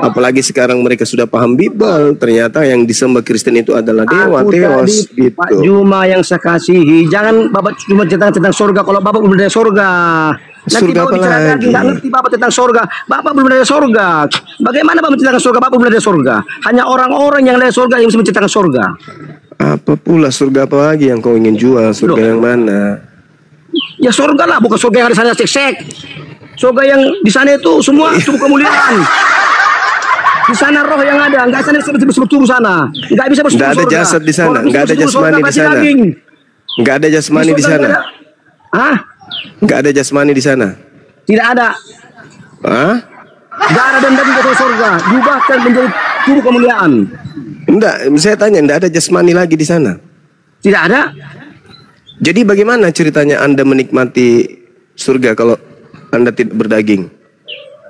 Apalagi sekarang mereka sudah paham Bible. Ternyata yang disembah Kristen itu adalah dewa, Aku Theos tadi, Pak gitu. Juma yang saya kasihi, jangan Bapak cuma cerita tentang surga kalau Bapak belum ada surga. Nanti Surga Bapak apa bicara lagi? lagi, nggak ngerti Bapak tentang surga. Bapak belum ada surga. Bagaimana Bapak menceritakan surga? Bapak belum ada surga. Hanya orang-orang yang lihat surga yang bisa menceritakan surga. Apa pula surga apa lagi yang kau ingin jual? Surga yang mana? Ya surga lah, bukan surga yang ada di sana sek-sek. Surga yang di sana itu semua cukup kemuliaan. Di sana roh yang ada, nggak sana bertubuh sana, nggak bisa bertubuh. Nggak ada surga. jasad di sana, Kalau nggak ada bertubuh surga jasmani di berarti sana. daging. Nggak ada jasmani di surga sana. nggak ada. Hah? Nggak ada jasmani di sana. Tidak ada. Hah? Darah dan daging ke surga diubahkan menjadi tubuh kemuliaan. Enggak, saya tanya, enggak ada jasmani lagi di sana. Tidak ada. Jadi bagaimana ceritanya Anda menikmati surga kalau Anda tidak berdaging?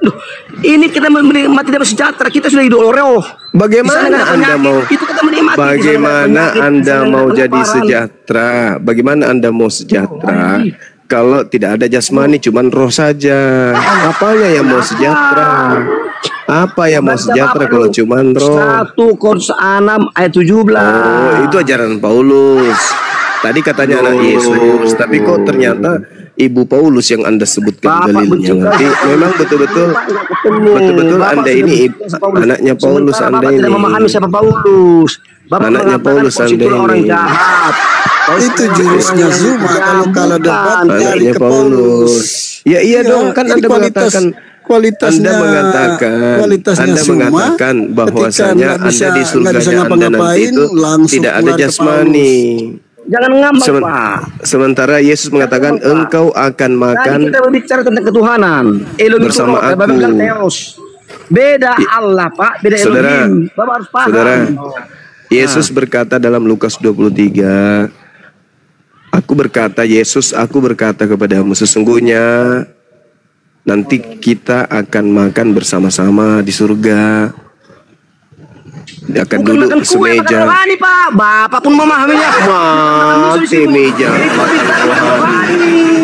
Loh, ini kita menikmati dapat sejahtera, kita sudah hidup roh. Bagaimana Anda mau itu kita menikmati. Bagaimana Anda mau jadi sejahtera? Bagaimana Anda mau sejahtera kalau tidak ada jasmani, cuman roh saja? Apanya yang mau sejahtera? Apa yang mau sejahtera kalau cuman roh? 1 Korintus 6 ayat 17. Oh, itu ajaran Paulus. Tadi katanya anak Yesus, tapi kok ternyata Ibu Paulus yang Anda sebutkan dalilnya. Nanti memang betul-betul Anda ini anaknya Paulus, Anda ini. Tidak memahami siapa Paulus. Bapak Anaknya Paulus, Anda orang ini. jahat. Itu jurusnya Zuma kalau debat dari Anaknya ke Paulus. Ya iya dong, kan ini Anda mengatakan kualitasnya Anda mengatakan bahwasanya Anda di surganya Anda nanti itu tidak ada jasmani. Jangan ngambek, Pak. Sementara Yesus mengatakan engkau akan makan. Kita berbicara tentang ketuhanan. Elohim bersama itu, aku. Theos. Beda Allah, Pak. Beda Saudara, Elohim. Bapak harus paham. Saudara, Yesus berkata dalam Lukas 23, aku berkata kepadamu, sesungguhnya nanti kita akan makan bersama-sama di surga. Dia akan Bukan duduk makan kue, makan semeja. rohani, Pak. Bapak pun memahaminya. Mati meja.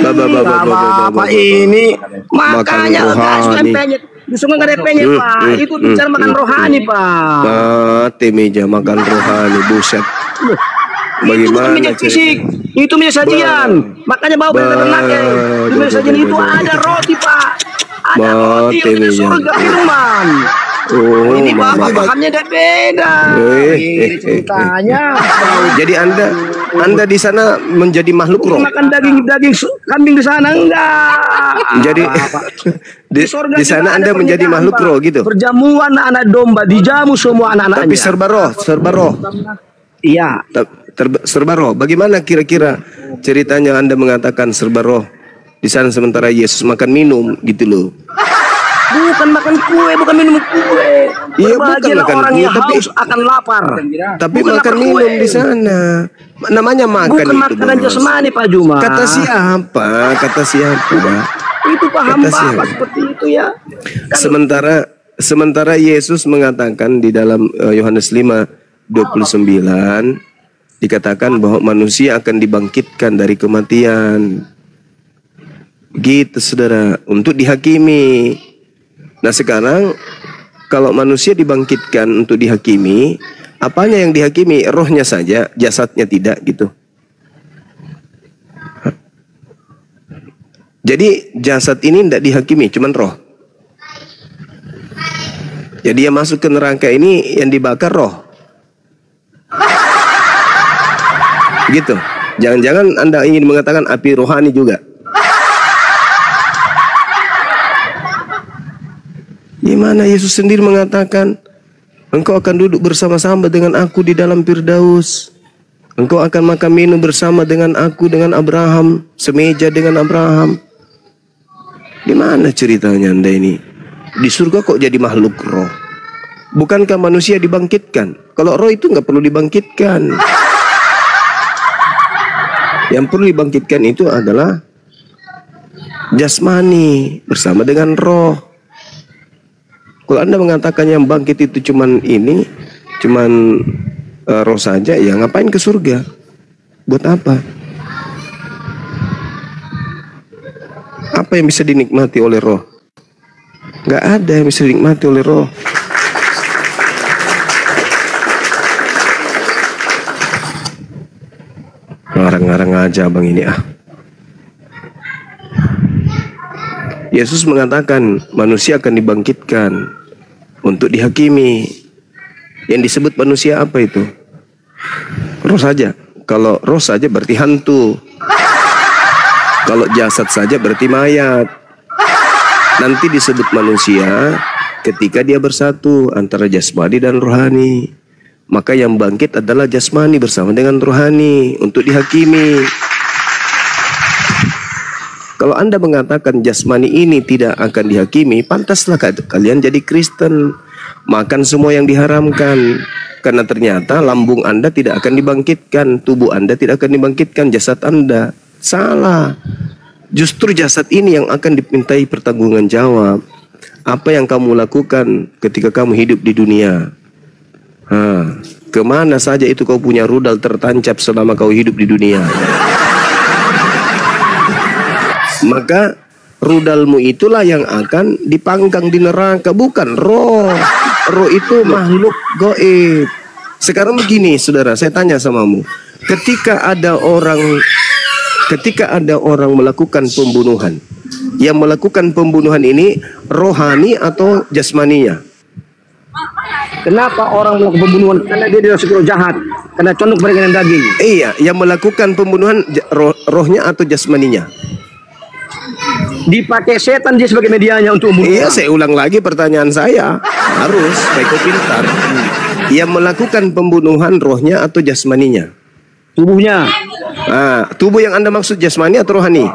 Bapak ini makanya rohani. Justru nggak ada penyet, Pak. Itu bicara makan rohani, Pak. Mati meja makan rohani, buset. Bagaimana itu meja fisik, itu meja sajian. Makanya bawa benar-benar di meja sajian itu ada roti, Pak. Ada roti, ada surga minuman. Oh, ini Bapak pahamnya udah beda. Ini ceritanya. Jadi Anda di sana menjadi makhluk roh. Makan daging kambing di sana enggak. Jadi di sana Anda menjadi makhluk roh gitu. Perjamuan anak domba dijamu semua anak-anaknya. Tapi serba roh. Iya. Serba roh. Bagaimana kira-kira ceritanya Anda mengatakan serba roh di sana sementara Yesus makan minum gitu loh? Bukan makan kue, bukan minum kue. Iya, bukan makan orang kue, yang tapi haus akan lapar. Tapi bukan makan minum di sana. Namanya makan bukan itu. Makanan jasmani, Pak Juma. Kata siapa? Itu paham Bapak seperti itu ya. Sementara Yesus mengatakan di dalam Yohanes 5:29 dikatakan bahwa manusia akan dibangkitkan dari kematian. Gitu, Saudara, untuk dihakimi. Nah, sekarang kalau manusia dibangkitkan untuk dihakimi, apanya yang dihakimi? Rohnya saja, jasadnya tidak gitu. Jadi jasad ini tidak dihakimi, cuman roh. Jadi yang masuk ke neraka ini yang dibakar roh. Gitu. Jangan-jangan Anda ingin mengatakan api rohani juga. Gimana Yesus sendiri mengatakan, engkau akan duduk bersama-sama dengan aku di dalam Firdaus. Engkau akan makan minum bersama dengan aku, dengan Abraham, semeja dengan Abraham. Gimana ceritanya Anda ini? Di surga kok jadi makhluk roh? Bukankah manusia dibangkitkan? Kalau roh itu nggak perlu dibangkitkan. Yang perlu dibangkitkan itu adalah jasmani bersama dengan roh. Kalau Anda mengatakan yang bangkit itu cuman roh saja, ya ngapain ke surga? Buat apa? Apa yang bisa dinikmati oleh roh? Nggak ada yang bisa dinikmati oleh roh. Ngarang-ngarang aja abang ini ah. Yesus mengatakan manusia akan dibangkitkan untuk dihakimi. Yang disebut manusia apa itu? Roh saja. Kalau roh saja berarti hantu. Kalau jasad saja berarti mayat. Nanti disebut manusia ketika dia bersatu antara jasmani dan rohani. Maka yang bangkit adalah jasmani bersama dengan rohani untuk dihakimi. Kalau Anda mengatakan jasmani ini tidak akan dihakimi, pantaslah kalian jadi Kristen. Makan semua yang diharamkan. Karena ternyata lambung Anda tidak akan dibangkitkan, tubuh Anda tidak akan dibangkitkan, jasad Anda. Salah. Justru jasad ini yang akan dimintai pertanggungan jawab. Apa yang kamu lakukan ketika kamu hidup di dunia? Kemana saja itu kau punya rudal tertancap selama kau hidup di dunia? Maka rudalmu itulah yang akan dipanggang di neraka, bukan roh. Roh itu makhluk gaib. Sekarang begini, saudara, saya tanya samamu. Ketika ada orang melakukan pembunuhan, yang melakukan pembunuhan ini rohani atau jasmaninya? Kenapa orang melakukan pembunuhan? Karena dia dirasuki roh jahat, karena condong kepada dengan daging. Iya, yang melakukan pembunuhan rohnya atau jasmaninya? Dipakai setan dia sebagai medianya untuk membunuh. Iya, saya ulang lagi pertanyaan saya. Harus baik pintar. Yang melakukan pembunuhan rohnya atau jasmaninya? Tubuhnya. Tubuh yang Anda maksud jasmani atau rohani?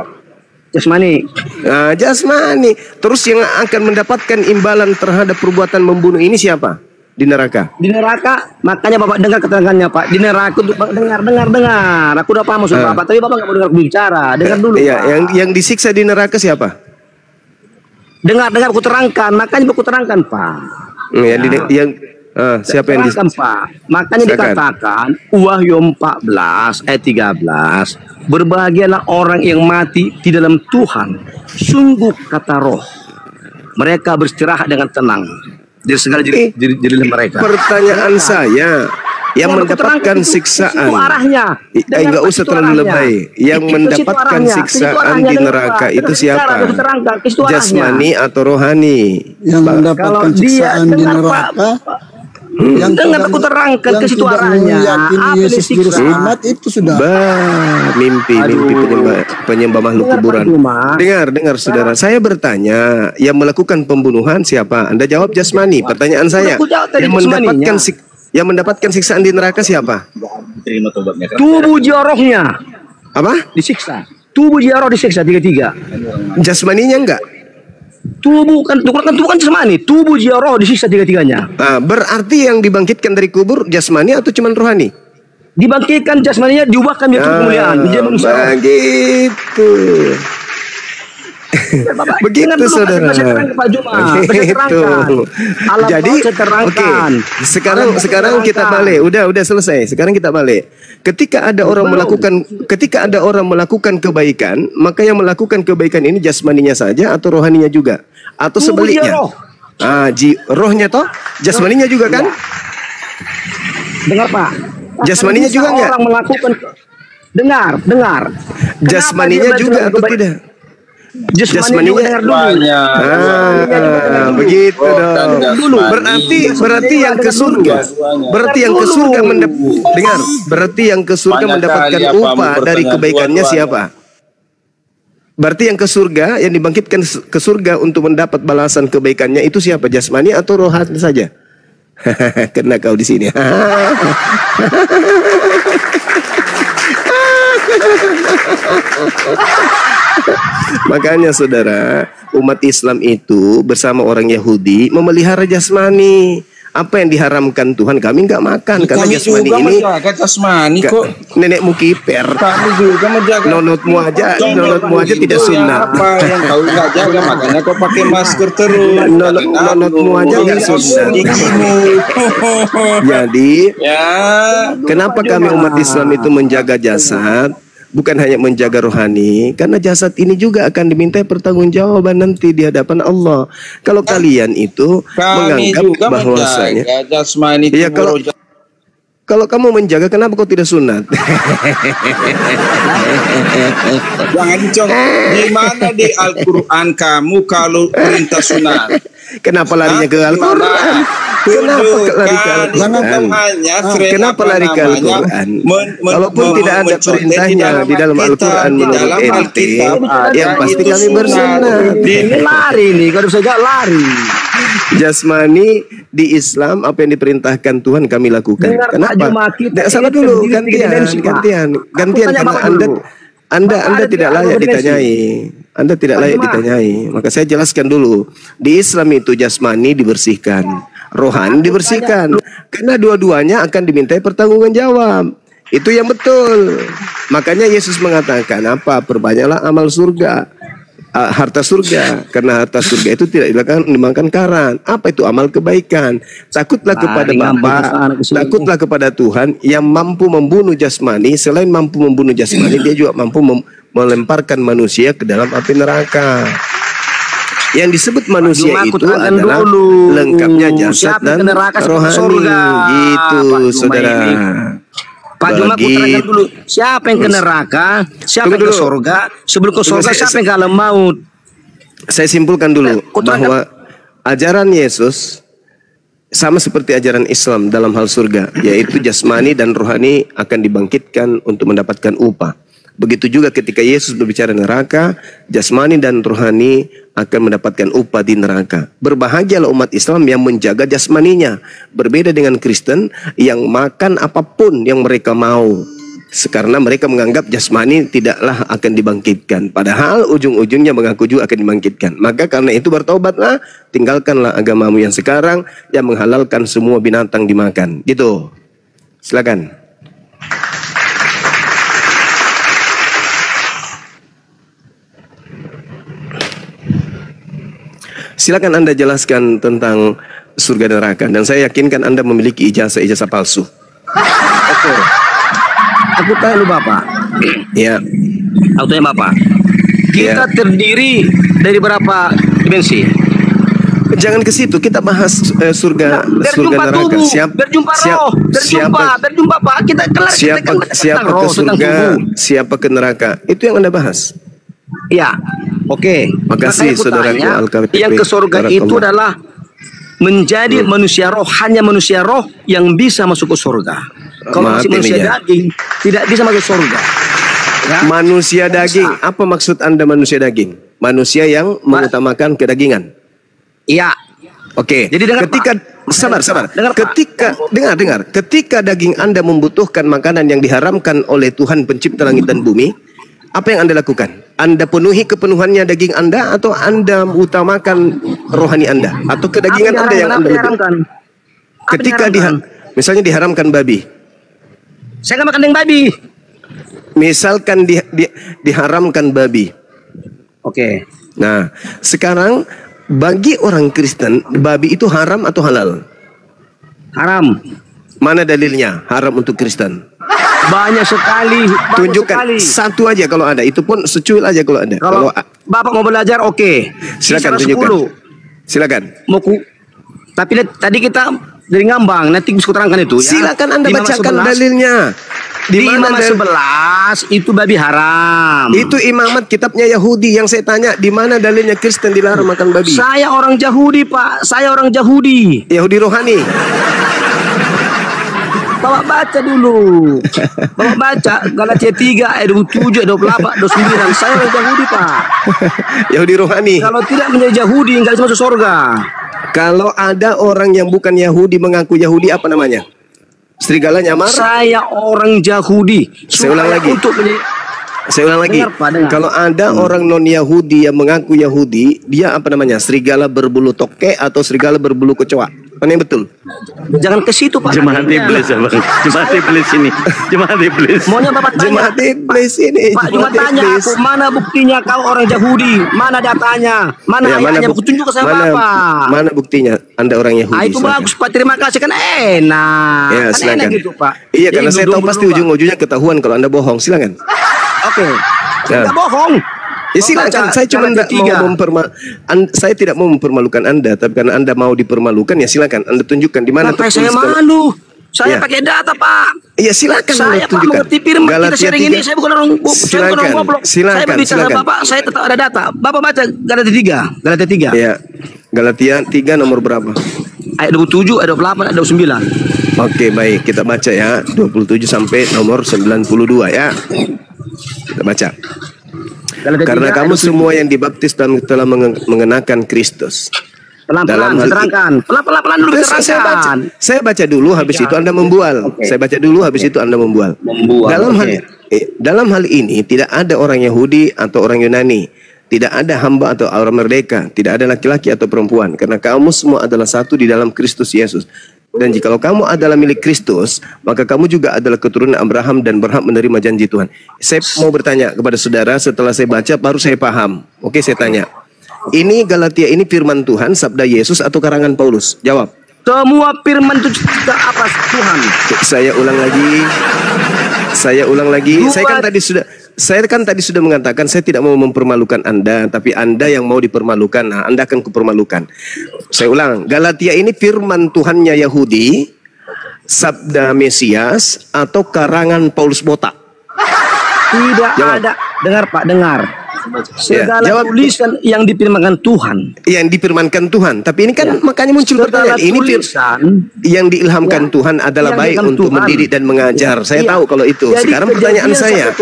Jasmani. Jasmani. Terus yang akan mendapatkan imbalan terhadap perbuatan membunuh ini siapa? Di neraka. Di neraka, makanya Bapak dengar keterangannya, Pak. Di neraka untuk dengar. Aku udah paham maksud Bapak, tapi Bapak nggak mau dengar bicara. Dengar dulu. Iya, Pak. yang disiksa di neraka siapa? Dengar, aku terangkan. Makanya aku terangkan, Pak. Siapa yang disiksa, Pak? Makanya dikatakan Wahyu 14 ayat 13, berbahagialah orang yang mati di dalam Tuhan. Sungguh kata roh, mereka beristirahat dengan tenang dari segala diri mereka. Pertanyaan saya, yang mendapatkan siksaan, enggak usah terlalu lebay. Yang mendapatkan siksaan di neraka itu siapa? Jasmani atau rohani? Yang mendapatkan siksaan di neraka, yang dengar aku terangkan ke situ arahnya. Yakini Yesus Juru Selamat itu sudah mimpi penyembah makhluk kuburan. Dengar saudara, saya bertanya, yang melakukan pembunuhan siapa? Anda jawab jasmani. Pertanyaan saya, yang mendapatkan siksaan di neraka siapa? Tubuh jiwa rohnya. Apa? Disiksa. Tubuh jiwa roh disiksa 33. Jasmaninya enggak? Tubuh kan jasmani, tubuh jiwa roh disiksa 33-nya. Berarti yang dibangkitkan dari kubur jasmani atau cuman rohani? Dibangkitkan jasmaninya, diubahkan menjadi kemuliaan. Begitu. Begitu saudara. Begitu. Jadi, oke. Sekarang kita balik. Udah selesai. Sekarang kita balik. Ketika ada orang melakukan kebaikan, maka yang melakukan kebaikan ini jasmaninya saja atau rohaninya juga? Atau sebaliknya? Rohnya toh, jasmaninya juga kan? Dengar, Pak. Jasmaninya juga enggak? Orang melakukan dengar. Jasmaninya juga atau tidak? Jasmaninya dengar dulu. Begitu dong. Berarti yang ke surga. Berarti yang ke surga mendapatkan upah dari kebaikannya siapa? Berarti yang ke surga, yang dibangkitkan ke surga untuk mendapat balasan kebaikannya itu siapa? Jasmani atau rohani saja? Kena kau di sini. Makanya saudara, umat Islam itu bersama orang Yahudi memelihara jasmani. Apa yang diharamkan Tuhan kami nggak makan, karena jasmani ini kok. Nenekmu kiper. Kami juga menjaga. Nonotmu aja tidak sunat. Apa yang kau nggak jaga, makanya kau pakai masker terus. Nonotmu aja nggak sunat. Jadi, kenapa kami umat Islam itu menjaga jasad? Bukan hanya menjaga rohani, karena jasad ini juga akan dimintai pertanggungjawaban nanti di hadapan Allah. Kalau kalian itu menganggap bahwasanya jasmani itu kalau kamu menjaga, kenapa kau tidak sunat? Jangan dicong. Di mana di Al-Quran kamu kalau perintah sunat? Kenapa larinya ke Al-Quran? Kenapa lari ke Al-Quran? Walaupun tidak ada perintahnya di dalam Al-Quran menurut ente, yang pasti kami bersunat. Lari nih, kalau saja lari. Jasmani di Islam apa yang diperintahkan Tuhan kami lakukan. Kenapa? Salah dulu, gantian karena Anda tidak layak ditanyai. Anda tidak layak ditanyai. Maka saya jelaskan dulu. Di Islam itu jasmani dibersihkan, rohani dibersihkan. Karena dua-duanya akan dimintai pertanggunggan jawab. Itu yang betul. Makanya Yesus mengatakan apa? Perbanyaklah amal surga, harta surga. Karena harta surga itu tidak dimakan karan. Apa itu amal kebaikan? Takutlah kepada Bapa, takutlah kepada Tuhan yang mampu membunuh jasmani. Selain mampu membunuh jasmani, dia juga mampu melemparkan manusia ke dalam api neraka. Yang disebut manusia itu adalah lengkapnya jasad dan rohani. Gitu, saudara. Pak Juma, aku terangkan dulu. Siapa yang ke neraka? Siapa yang ke surga? Sebelum ke surga, siapa yang ke alam maut? Saya simpulkan dulu bahwa ajaran Yesus sama seperti ajaran Islam dalam hal surga, yaitu jasmani dan rohani akan dibangkitkan untuk mendapatkan upah. Begitu juga ketika Yesus berbicara neraka, jasmani dan rohani akan mendapatkan upah di neraka. Berbahagialah umat Islam yang menjaga jasmaninya. Berbeda dengan Kristen yang makan apapun yang mereka mau. Karena mereka menganggap jasmani tidaklah akan dibangkitkan. Padahal ujung-ujungnya mengaku juga akan dibangkitkan. Maka karena itu bertaubatlah, tinggalkanlah agamamu yang sekarang yang menghalalkan semua binatang dimakan. Gitu. Silakan. Silakan Anda jelaskan tentang surga dan neraka. Dan saya yakinkan Anda memiliki ijazah palsu. Oke. Aku tanya lu Bapak. Ya. Aku tanya Bapak. Kita terdiri dari berapa dimensi? Jangan ke situ. Kita bahas surga, surga neraka. Berjumpa roh. Berjumpa Pak. Kita kelar. Siapa ke surga, siapa ke neraka. Itu yang Anda bahas. Ya, oke. Makasih saudaraku Al-KTP. Yang ke surga itu adalah menjadi manusia roh, hanya manusia roh yang bisa masuk ke surga. Kalau masih manusia daging, tidak bisa masuk surga. Ya? Manusia daging, apa maksud Anda manusia daging? Manusia yang mengutamakan kedagingan. Iya. Oke. Jadi ketika sabar. Dengar. Ketika daging Anda membutuhkan makanan yang diharamkan oleh Tuhan Pencipta langit dan bumi, apa yang Anda lakukan? Anda penuhi kepenuhannya daging Anda, atau Anda utamakan rohani Anda, atau kedagingan Anda yang Anda lebih? Ketika misalnya diharamkan babi, saya nggak makan yang babi. Misalkan diharamkan babi. Oke. Nah, sekarang bagi orang Kristen, babi itu haram atau halal? Haram. Mana dalilnya haram untuk Kristen? Banyak sekali. Tunjukkan satu aja kalau ada. Itu pun secuil aja kalau ada. Kalau Bapak mau belajar, oke. Silakan tunjukkan. Silakan. Tapi tadi kita dari ngambang, nanti bisa terangkan itu. Ya. Silakan Anda bacakan dalilnya. Di Imamat 11 itu babi haram. Itu imamat kitabnya Yahudi. Yang saya tanya, di mana dalilnya Kristen dilarang makan babi? Saya orang Yahudi, Pak. Saya orang Yahudi. Yahudi rohani. Bapak baca dulu. Bapak baca Galatia 3 ayat 27, 28, 29. Saya orang Yahudi, Pak. Yahudi rohani. Kalau tidak menjadi Yahudi, nggak bisa masuk surga. Kalau ada orang yang bukan Yahudi mengaku Yahudi, apa namanya? Serigala nyamar? Saya orang Yahudi. Saya ulang lagi. Dengar. Kalau ada orang non Yahudi yang mengaku Yahudi, dia apa namanya? Serigala berbulu toke atau serigala berbulu kecoa? Mana yang betul? Jangan ke situ, Pak. Jemaat iblis, Bang. Jemaat iblis ini. Jemaat iblis. Maunya Bapak tanya. Jemaat iblis ini. Pak, cuma tanya aku, mana buktinya kau orang Yahudi? Mana datanya? Mana ayatnya? Tunjuk ke saya, Bapak. Mana buktinya Anda orang Yahudi? Itu bagus, Pak. Terima kasih, kan enak. Ya, kan silakan. enak gitu, Pak. Iya, karena saya tahu pasti ujung-ujungnya ketahuan kalau Anda bohong. Silakan. Oke. Saya bohong. Ya silakan, saya cuma saya tidak mau mempermalukan Anda, tapi karena Anda mau dipermalukan, ya silakan Anda tunjukkan di mana. Saya malu. Saya pakai data, Pak. Iya silakan. Saya Pak mengerti firman kita sharing ini. Saya bukan orang goblok. Saya berbicara Bapak, saya tetap ada data. Bapak baca Galatia 3. Galatia 3. Iya. Galatia 3 nomor berapa? Ayat 27, ayat 28, ayat 29. Oke, baik. Kita baca ya. 27 sampai nomor 92 ya. Kita baca. Karena kamu semua yang dibaptis dan telah mengenakan Kristus. Pelan-pelan diterangkan. Pelan-pelan dulu diterangkan. Saya baca dulu, habis itu Anda membual. Saya baca dulu, habis itu Anda membual. Dalam hal ini tidak ada orang Yahudi atau orang Yunani. Tidak ada hamba atau orang merdeka, tidak ada laki-laki atau perempuan, karena kamu semua adalah satu di dalam Kristus Yesus. Dan jikalau kamu adalah milik Kristus, maka kamu juga adalah keturunan Abraham dan berhak menerima janji Tuhan. Saya mau bertanya kepada saudara, setelah saya baca baru saya paham. Oke, saya tanya. Ini Galatia ini firman Tuhan, sabda Yesus atau karangan Paulus? Jawab. Semua firman itu apa Tuhan? Saya ulang lagi. Saya kan tadi sudah mengatakan saya tidak mau mempermalukan Anda, tapi Anda yang mau dipermalukan. Nah, Anda akan kupermalukan. Saya ulang, Galatia ini firman Tuhannya Yahudi, sabda Mesias atau karangan Paulus botak? Tidak ada. Dengar Pak, dengar. Segala tulisan yang difirmankan Tuhan. Yang difirmankan Tuhan. Tapi ini kan makanya muncul pertanyaan. Ini yang diilhamkan Tuhan adalah baik untuk mendidik dan mengajar. Saya tahu kalau itu. Jadi, sekarang pertanyaan saya,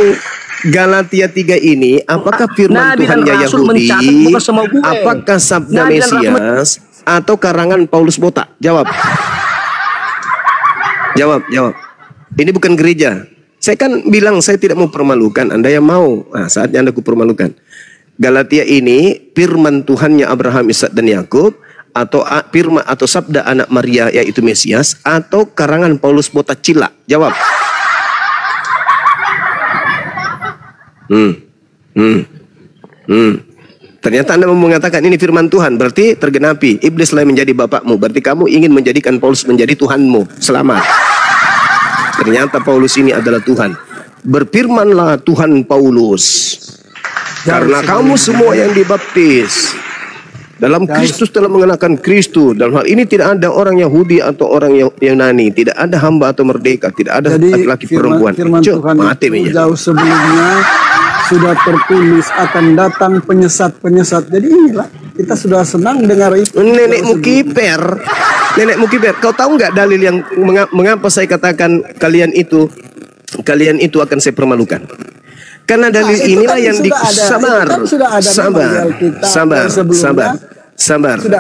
Galatia 3 ini apakah firman Tuhan Yahudi, apakah sabda Mesias atau karangan Paulus botak? Jawab. Ini bukan gereja. Saya kan bilang saya tidak mau permalukan, Anda yang mau. Nah, saatnya Anda kupermalukan. Galatia ini firman Tuhannya Abraham, Ishak dan Yakub, atau firman atau sabda anak Maria yaitu Mesias, atau karangan Paulus botak cila? Jawab. Ternyata Anda mau mengatakan ini firman Tuhan, berarti tergenapi. Iblislah menjadi bapakmu, berarti kamu ingin menjadikan Paulus menjadi Tuhanmu. Selamat. Ternyata Paulus ini adalah Tuhan. Berfirmanlah Tuhan Paulus, karena kamu semua yang dibaptis dalam Kristus telah mengenakan Kristus. Dalam hal ini tidak ada orang Yahudi atau orang Yunani, tidak ada hamba atau merdeka, tidak ada laki-laki perempuan. Firman Tuhan itu jauh sebelumnya sudah tertulis akan datang penyesat-penyesat. Jadi inilah kita sudah senang dengar itu. Nenekmu kiper. Kau tahu nggak dalil yang mengapa saya katakan kalian itu akan saya permalukan? Karena dalil inilah yang sabar. Sudah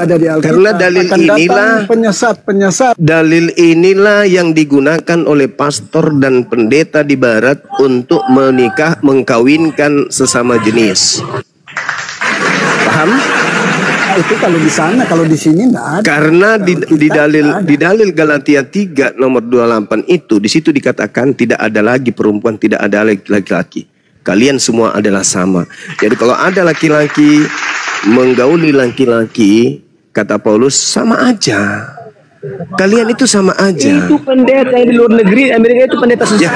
ada di Alkitab. Karena dalil inilah penyesat. Dalil inilah yang digunakan oleh pastor dan pendeta di barat untuk mengkawinkan sesama jenis. Paham? Itu kalau di sana, kalau di sini enggak ada. Karena di dalil Galatia 3 nomor 28 itu, di situ dikatakan tidak ada lagi perempuan, tidak ada laki-laki. Kalian semua adalah sama. Jadi kalau ada laki-laki menggauli laki-laki, kata Paulus, sama aja. Kalian itu sama aja. Itu pendeta yang di luar negeri, Amerika itu pendeta sesat. Ya,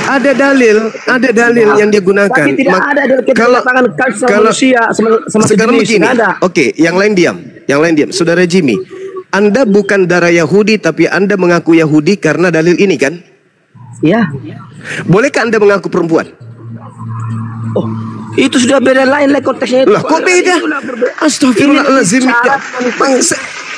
ada dalil yang dia gunakan. Tapi tidak ada kalau manusia sama sekarang sejenis, begini. ada. Oke, yang lain diam. Saudara Jimmy, Anda bukan darah Yahudi, tapi Anda mengaku Yahudi karena dalil ini kan? Ya. Bolehkah Anda mengaku perempuan? Oh, itu sudah beda lain konteksnya. Lah, kok beda? Astagfirullahaladzim.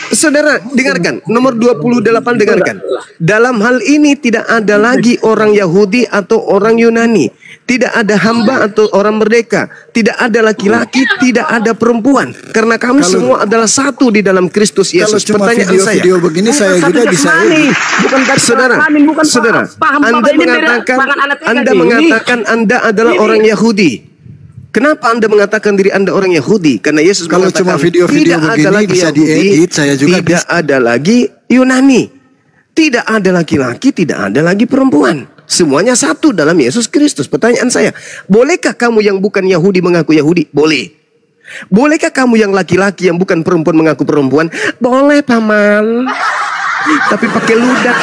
Saudara, dengarkan. Nomor 28 dengarkan. Dalam hal ini tidak ada lagi orang Yahudi atau orang Yunani. Tidak ada hamba atau orang merdeka. Tidak ada laki-laki, tidak ada perempuan. Karena kamu semua adalah satu di dalam Kristus Yesus. Kalau cuma Pertanyaan video begini saya juga bisa Saudara, Anda mengatakan Anda adalah orang Yahudi. Kenapa Anda mengatakan diri Anda orang Yahudi? Karena Yesus kalau mengatakan cuma video-video begini bisa diedit, saya juga tidak ada lagi Yunani, tidak ada laki-laki, tidak ada lagi perempuan. Semuanya satu dalam Yesus Kristus. Pertanyaan saya, bolehkah kamu yang bukan Yahudi mengaku Yahudi? Boleh. Bolehkah kamu yang laki-laki yang bukan perempuan mengaku perempuan? Boleh, paman. Tapi pakai ludah.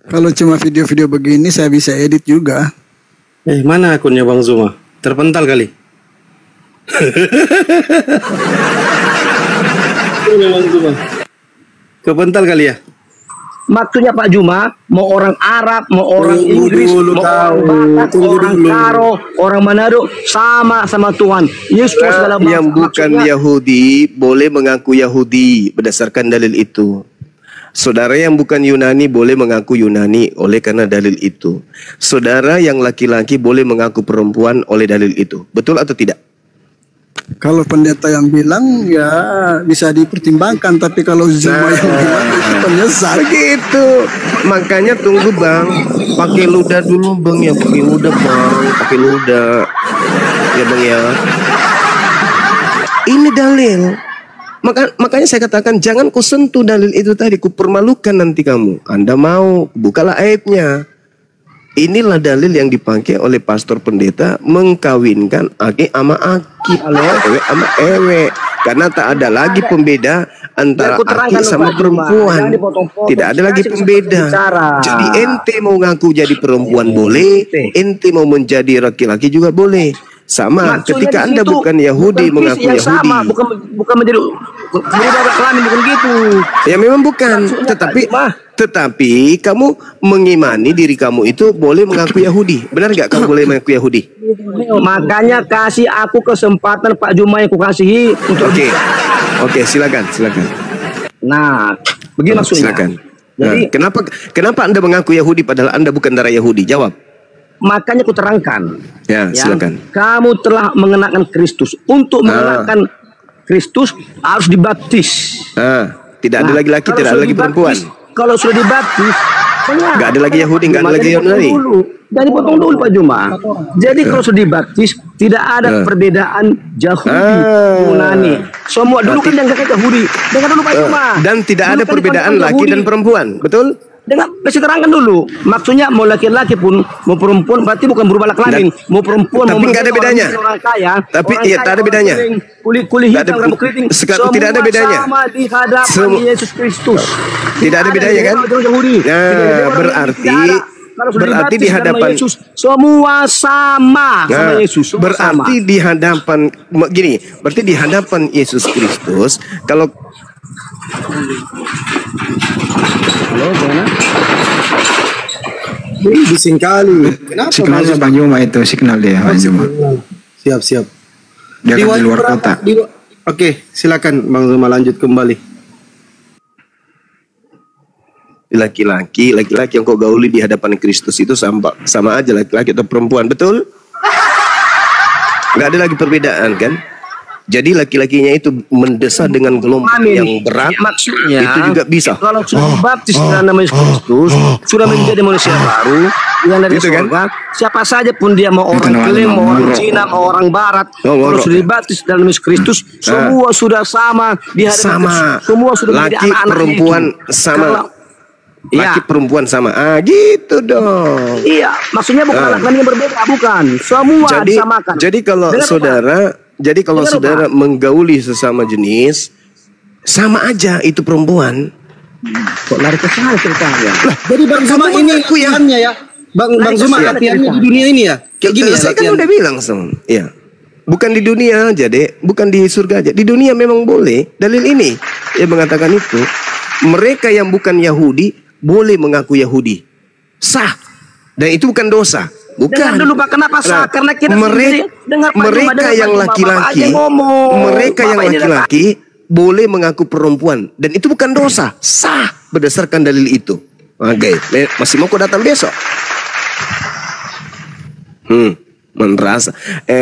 Kalau cuma video-video begini saya bisa edit juga. Mana akunnya Bang Zuma? Terpental kali. Bang Zuma. Kepental kali ya? Maksudnya Pak Juma, mau orang Arab, mau orang Inggris, mau orang Batak, orang Karo, orang Manado, sama Tuhan. Yesus yang bukan Yahudi boleh mengaku Yahudi berdasarkan dalil itu. Saudara yang bukan Yunani boleh mengaku Yunani oleh karena dalil itu. Saudara yang laki-laki boleh mengaku perempuan oleh dalil itu. Betul atau tidak? Kalau pendeta yang bilang ya bisa dipertimbangkan, tapi kalau Zuma yang bilang itu penyesat. Begitu. Makanya tunggu bang, pakai ludah dulu bang ya, pakai ludah bang, pakai ludah ya bang ya. Ini dalil. Makanya saya katakan jangan kau sentuh dalil itu tadi, ku permalukan nanti kamu. Anda mau, bukalah aibnya. Inilah dalil yang dipakai oleh pastor pendeta mengkawinkan aki sama aki, ewe sama ewe, karena tak ada lagi pembeda antara aki sama perempuan. Tidak ada lagi pembeda. Jadi ente mau ngaku jadi perempuan boleh, ente mau menjadi laki-laki juga boleh. Sama ketika Anda bukan Yahudi mengaku Yahudi. Sama, bukan menjadi kelamin, bukan gitu. Ya memang bukan, tetapi kamu mengimani diri kamu itu boleh mengaku Yahudi. Benar nggak kamu boleh mengaku Yahudi? Makanya kasih aku kesempatan Pak Juma yang kukasihi untuk. Oke, silakan. Nah, begini maksudnya. Silakan. Jadi kenapa Anda mengaku Yahudi padahal Anda bukan darah Yahudi? Jawab. Makanya aku terangkan. Ya, silakan. Kamu telah mengenakan Kristus. Untuk mengenakan Kristus harus dibaptis. Tidak ada lagi laki, tidak ada lagi perempuan. Kalau sudah dibaptis, nggak ada lagi Yahudi, nggak ada lagi Yunani. Jadi potong dulu Pak Juma. Jadi kalau sudah dibaptis tidak ada perbedaan Yahudi, Yunani. Semua dulu kan yang kayak Yahudi. Dengar dulu Pak Juma. Dan tidak ada perbedaan laki dan perempuan, betul? Dengan kasih terangkan dulu. Maksudnya mau laki-laki pun mau perempuan berarti bukan berubah kelamin. Mau perempuan tapi mau nggak ada bedanya. Orang kaya, tapi iya tak ada bedanya. Kulit hitam rambut keriting. Tidak ada bedanya. Sama di hadapan Yesus Kristus. Tidak ada bedanya kan? Berarti di hadapan Yesus semua sama Yesus. Berarti di hadapan gini. Berarti di hadapan Yesus Kristus kalau Bising kali. Kenapa? Signalnya Bang Juma itu, signal dia Bang Juma. Siap. Dia kan di luar kota. Oke, silakan Bang Zuma lanjut kembali. Laki-laki yang kau gauli di hadapan Kristus itu sama aja laki-laki atau perempuan, betul? Nggak ada lagi perbedaan kan? Jadi laki-lakinya itu mendesah dengan gelombang yang berat, maksudnya itu juga bisa. Kalau sudah dibaptis dalam nama Yesus Kristus, sudah menjadi manusia baru yang dari gitu surga, siapa saja pun dia mau orang Muslim, mau orang Cina, mau orang Barat, kalau sudah dibaptis dalam nama Yesus Kristus, semua sudah sama di hadapan Kristus. Semua sudah menjadi anak-anak perempuan sama. Laki perempuan sama, gitu dong. Iya, maksudnya bukan laki-laki yang berbeda, bukan. Semua disamakan. Jadi kalau saudara menggauli sesama jenis, sama aja itu perempuan. Kok lari ke sana ceritanya? Jadi Bang Zuma ini latihannya ya. Bang Zuma latihannya di dunia ini ya. Kayak gini ya. Saya kan udah bilang ya. Bukan di dunia aja, Dek. Bukan di surga aja. Di dunia memang boleh. Dalil ini yang mengatakan itu. Mereka yang bukan Yahudi boleh mengaku Yahudi. Sah. Dan itu bukan dosa. Bukan. Dengar dulu Pak, kenapa sah? Karena kita mereka yang laki-laki boleh mengaku perempuan dan itu bukan dosa, sah berdasarkan dalil itu. Oke, masih mau kau datang besok? Merasa.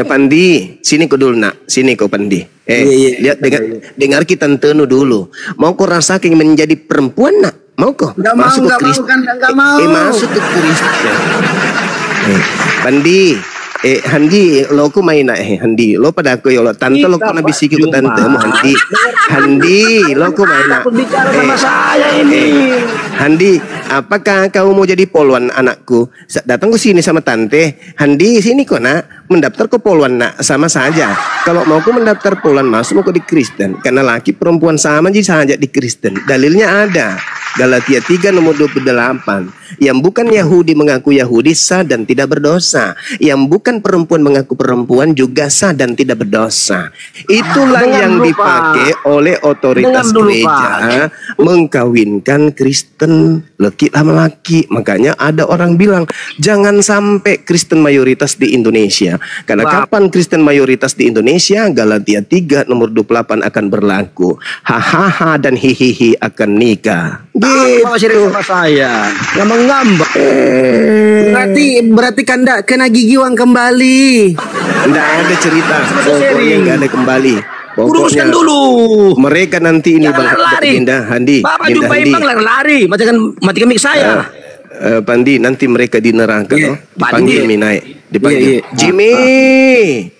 Pandi, sini kau dulu nak, sini kau Pandi. Lihat dengar kita tenu dulu. Mau kau rasakan menjadi perempuan nak? Mau kau? Masuk ke Kristen. Masuk ke Kristen. Pandi, Handi, lo ku main Handi, lo pada aku ya lo tante lo kena bisiki ku tante mu Handi, lo ku main bicara sama saya ini. Handi, apakah kamu mau jadi polwan anakku? Datang ke sini sama tante. Handi, sini kok nak, mendaftar ke polwan nak, sama saja. Kalau mau ku mendaftar polwan masuk mau ke di Kristen, karena laki perempuan sama jadi saja di Kristen. Dalilnya ada. Galatia 3 nomor 28. Yang bukan Yahudi mengaku Yahudi sah dan tidak berdosa. Yang bukan perempuan mengaku perempuan juga sah dan tidak berdosa. Itulah yang dipakai oleh otoritas gereja mengkawinkan Kristen laki sama laki. Makanya ada orang bilang jangan sampai Kristen mayoritas di Indonesia. Karena kapan Kristen mayoritas di Indonesia? Galatia 3 nomor 28 akan berlaku. Hahaha dan hihihi akan nikah. Bapak sharing sama saya. Ngambang-ngambang. Berarti kan ndak kena gigi uang kembali. Nggak ada cerita. Pokoknya nggak ada kembali. Uruskan dulu. Mereka nanti ini Bang Dinda Handi. Bapak jumpain Bang lari. Matikan mic saya. Pandi, nanti mereka di neraka, no? Panggil mi naik, dipanggil. Jimmy,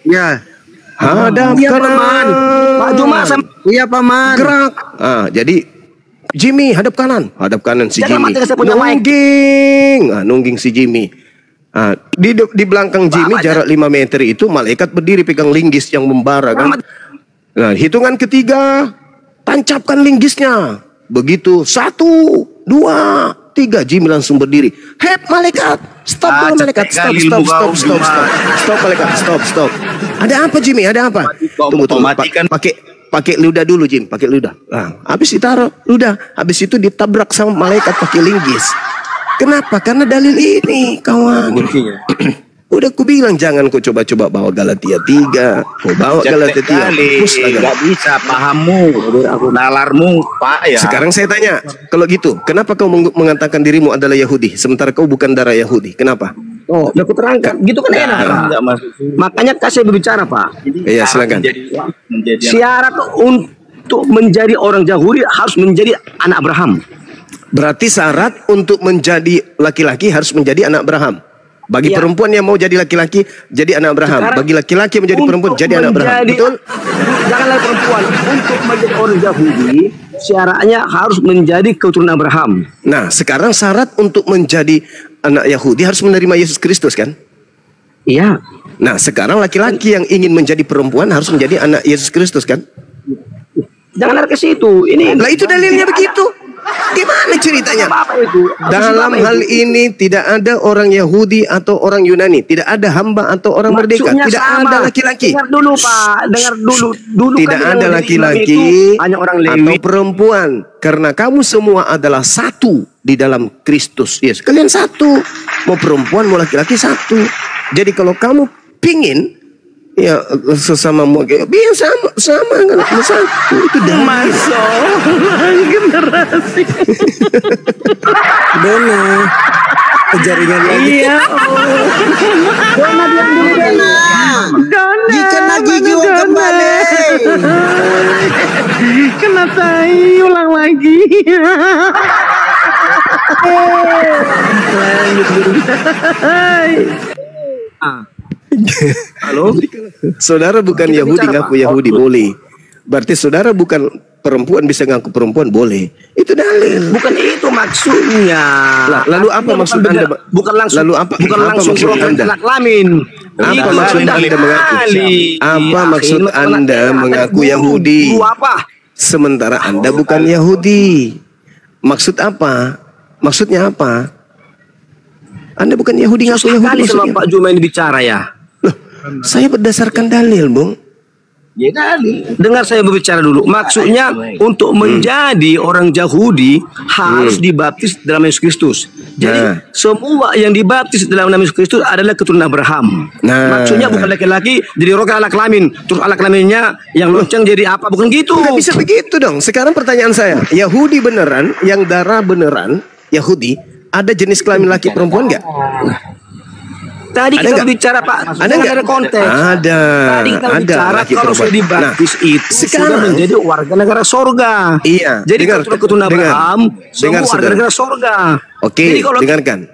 Ya. hadap kanan. Pak Juma Iya paman. Gerak. Jadi Jimmy hadap kanan si Jangan Jimmy. matikan saya punya mic. Nungging si Jimmy. Di belakang Jimmy jarak 5 meter itu malaikat berdiri pegang linggis yang membara kan. Nah, hitungan ketiga, tancapkan linggisnya. Begitu 1, 2, 3, Jimmy langsung berdiri. Hep malaikat, stop dulu malaikat, stop malaikat, stop. Ada apa Jimmy? Ada apa? Tunggu. Pakai ludah dulu Jim, pakai ludah. Habis ditaruh ludah, habis itu ditabrak sama malaikat pakai linggis. Kenapa? Karena dalil ini, kawan. Udah ku bilang jangan kau coba-coba bawa Galatia 3. Kau bawa Galatia 3. Gak bisa pahammu, aku nalarmu, Pak ya. Sekarang saya tanya, kalau gitu, kenapa kau mengatakan dirimu adalah Yahudi, sementara kau bukan darah Yahudi? Kenapa? Oh, udah aku terangkan. Gitu kan enak, Pak. Makanya kasih berbicara, Pak. Iya, silakan. Syarat untuk menjadi orang Yahudi harus menjadi anak Abraham. Berarti syarat untuk menjadi laki-laki harus menjadi anak Abraham. Bagi perempuan yang mau jadi laki-laki, jadi anak Abraham. Sekarang, bagi laki-laki menjadi perempuan, jadi anak Abraham. Betul? Janganlah perempuan. Untuk menjadi orang Yahudi, syaratnya harus menjadi keturunan Abraham. Nah, sekarang syarat untuk menjadi anak Yahudi harus menerima Yesus Kristus kan? Iya. Nah, sekarang laki-laki yang ingin menjadi perempuan harus menjadi anak Yesus Kristus kan? Jangan lari ke situ. Ini. Lah itu dalilnya begitu. Gimana ceritanya? Dalam hal ini tidak ada orang Yahudi atau orang Yunani, tidak ada hamba atau orang merdeka, tidak ada laki-laki. Dengar dulu Pak, dengar dulu. Tidak ada laki-laki atau perempuan, karena kamu semua adalah satu di dalam Kristus. Yes, kalian satu, mau perempuan mau laki-laki satu. Jadi kalau kamu pingin ya sesama mau biar sama kan satu itu dah generasi Dona jaringan lagi. Iya. Dona diam dulu Dona. Jika gigi uang kembali. Kena tai ulang lagi. Halo? Saudara bukan Yahudi ngaku Yahudi boleh. Berarti saudara bukan perempuan bisa ngaku perempuan boleh. Itu dalil. Bukan itu maksudnya. Lalu apa maksud Anda? Bukan langsung. Lalu apa? Bukan langsung maksud Anda? Kelamin. Apa maksud Anda mengaku? Apa maksud Anda mengaku Yahudi? Apa? Sementara Anda bukan Yahudi. Maksud apa? Maksudnya apa? Anda bukan Yahudi ngaku Yahudi. Kali sama Pak Juma ini bicara ya. Saya berdasarkan dalil, Bung. Ya dalil. Dengar saya berbicara dulu. Maksudnya untuk menjadi orang Yahudi harus dibaptis dalam Yesus Kristus. Jadi semua yang dibaptis dalam nama Yesus Kristus adalah keturunan Abraham. Maksudnya bukan laki-laki jadi roga anak kelamin. Terus anak kelaminnya yang lonceng jadi apa? Bukan gitu. Nggak bisa begitu dong. Sekarang pertanyaan saya, Yahudi beneran, yang darah beneran, Yahudi, ada jenis kelamin laki perempuan nggak? Tadi kita bicara Pak, ada nggak? Ada konteks. Ada. Tadi kita bicara kalau sudah dibaptis itu sudah menjadi warga negara sorga. Iya. Jadi keturunan Abraham, semua warga negara sorga. Oke, dengarkan.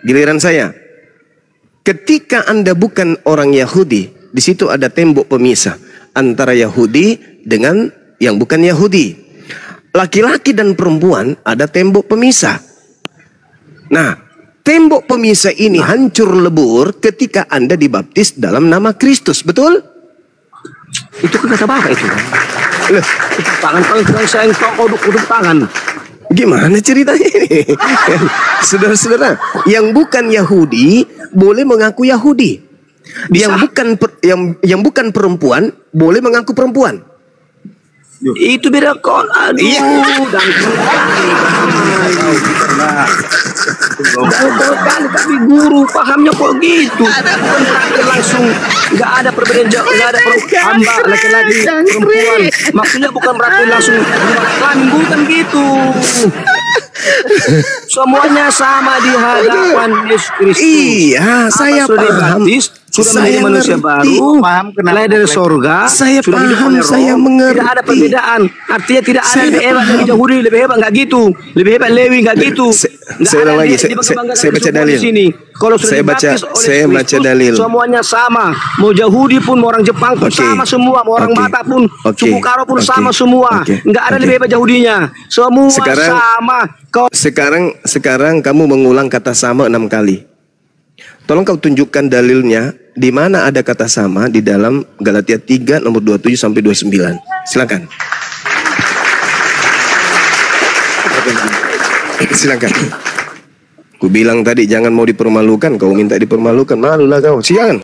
Giliran saya. Ketika Anda bukan orang Yahudi, di situ ada tembok pemisah antara Yahudi dengan yang bukan Yahudi. Laki-laki dan perempuan ada tembok pemisah. Nah, tembok pemisah ini hancur lebur ketika Anda dibaptis dalam nama Kristus, betul? Itu kan kata Bapak itu. Loh, tangan saya kau duduk tangan. Gimana ceritanya ini? Saudara-saudara, yang bukan Yahudi boleh mengaku Yahudi. Yang bukan perempuan boleh mengaku perempuan. Itu beda kon. Aduh, iya. Tapi guru pahamnya kok gitu. Langsung nggak ada perbedaan, nggak ada hamba laki-laki perempuan. Maksudnya bukan berarti langsung kelamin, bukan gitu. Semuanya sama di hadapan Yesus Kristus. Iya, saya sudah paham. dibaptis, sudah Saya menjadi manusia ngerti. baru, Paham kenapa lahir dari sorga, Saya sudah hidup paham, oleh Roh. saya mengerti. Tidak ada perbedaan. Artinya tidak ada Saya lebih hebat paham. dari Yahudi, lebih hebat nggak gitu. Lebih hebat Lewi nggak gitu. Nggak Saya ulang ada lagi, di- saya- dibangga-banggakan saya baca semua dalil. di sini. Kalau sudah Saya baca- dibaptis oleh saya Kristus, baca dalil. semuanya sama. Mau Yahudi pun, mau orang Jepang pun Oke. sama semua, mau orang Oke. Batak pun, Oke. suku Karo pun Oke. sama semua. Oke. Nggak ada Oke. lebih hebat Yahudinya. Semua Sekarang- sama. Kau Sekarang kamu mengulang kata sama 6 kali. Tolong kau tunjukkan dalilnya di mana ada kata sama di dalam Galatia 3 nomor 27 sampai 29. Silakan. Silakan. Ku bilang tadi jangan mau dipermalukan, kau minta dipermalukan, malulah kau. Silakan.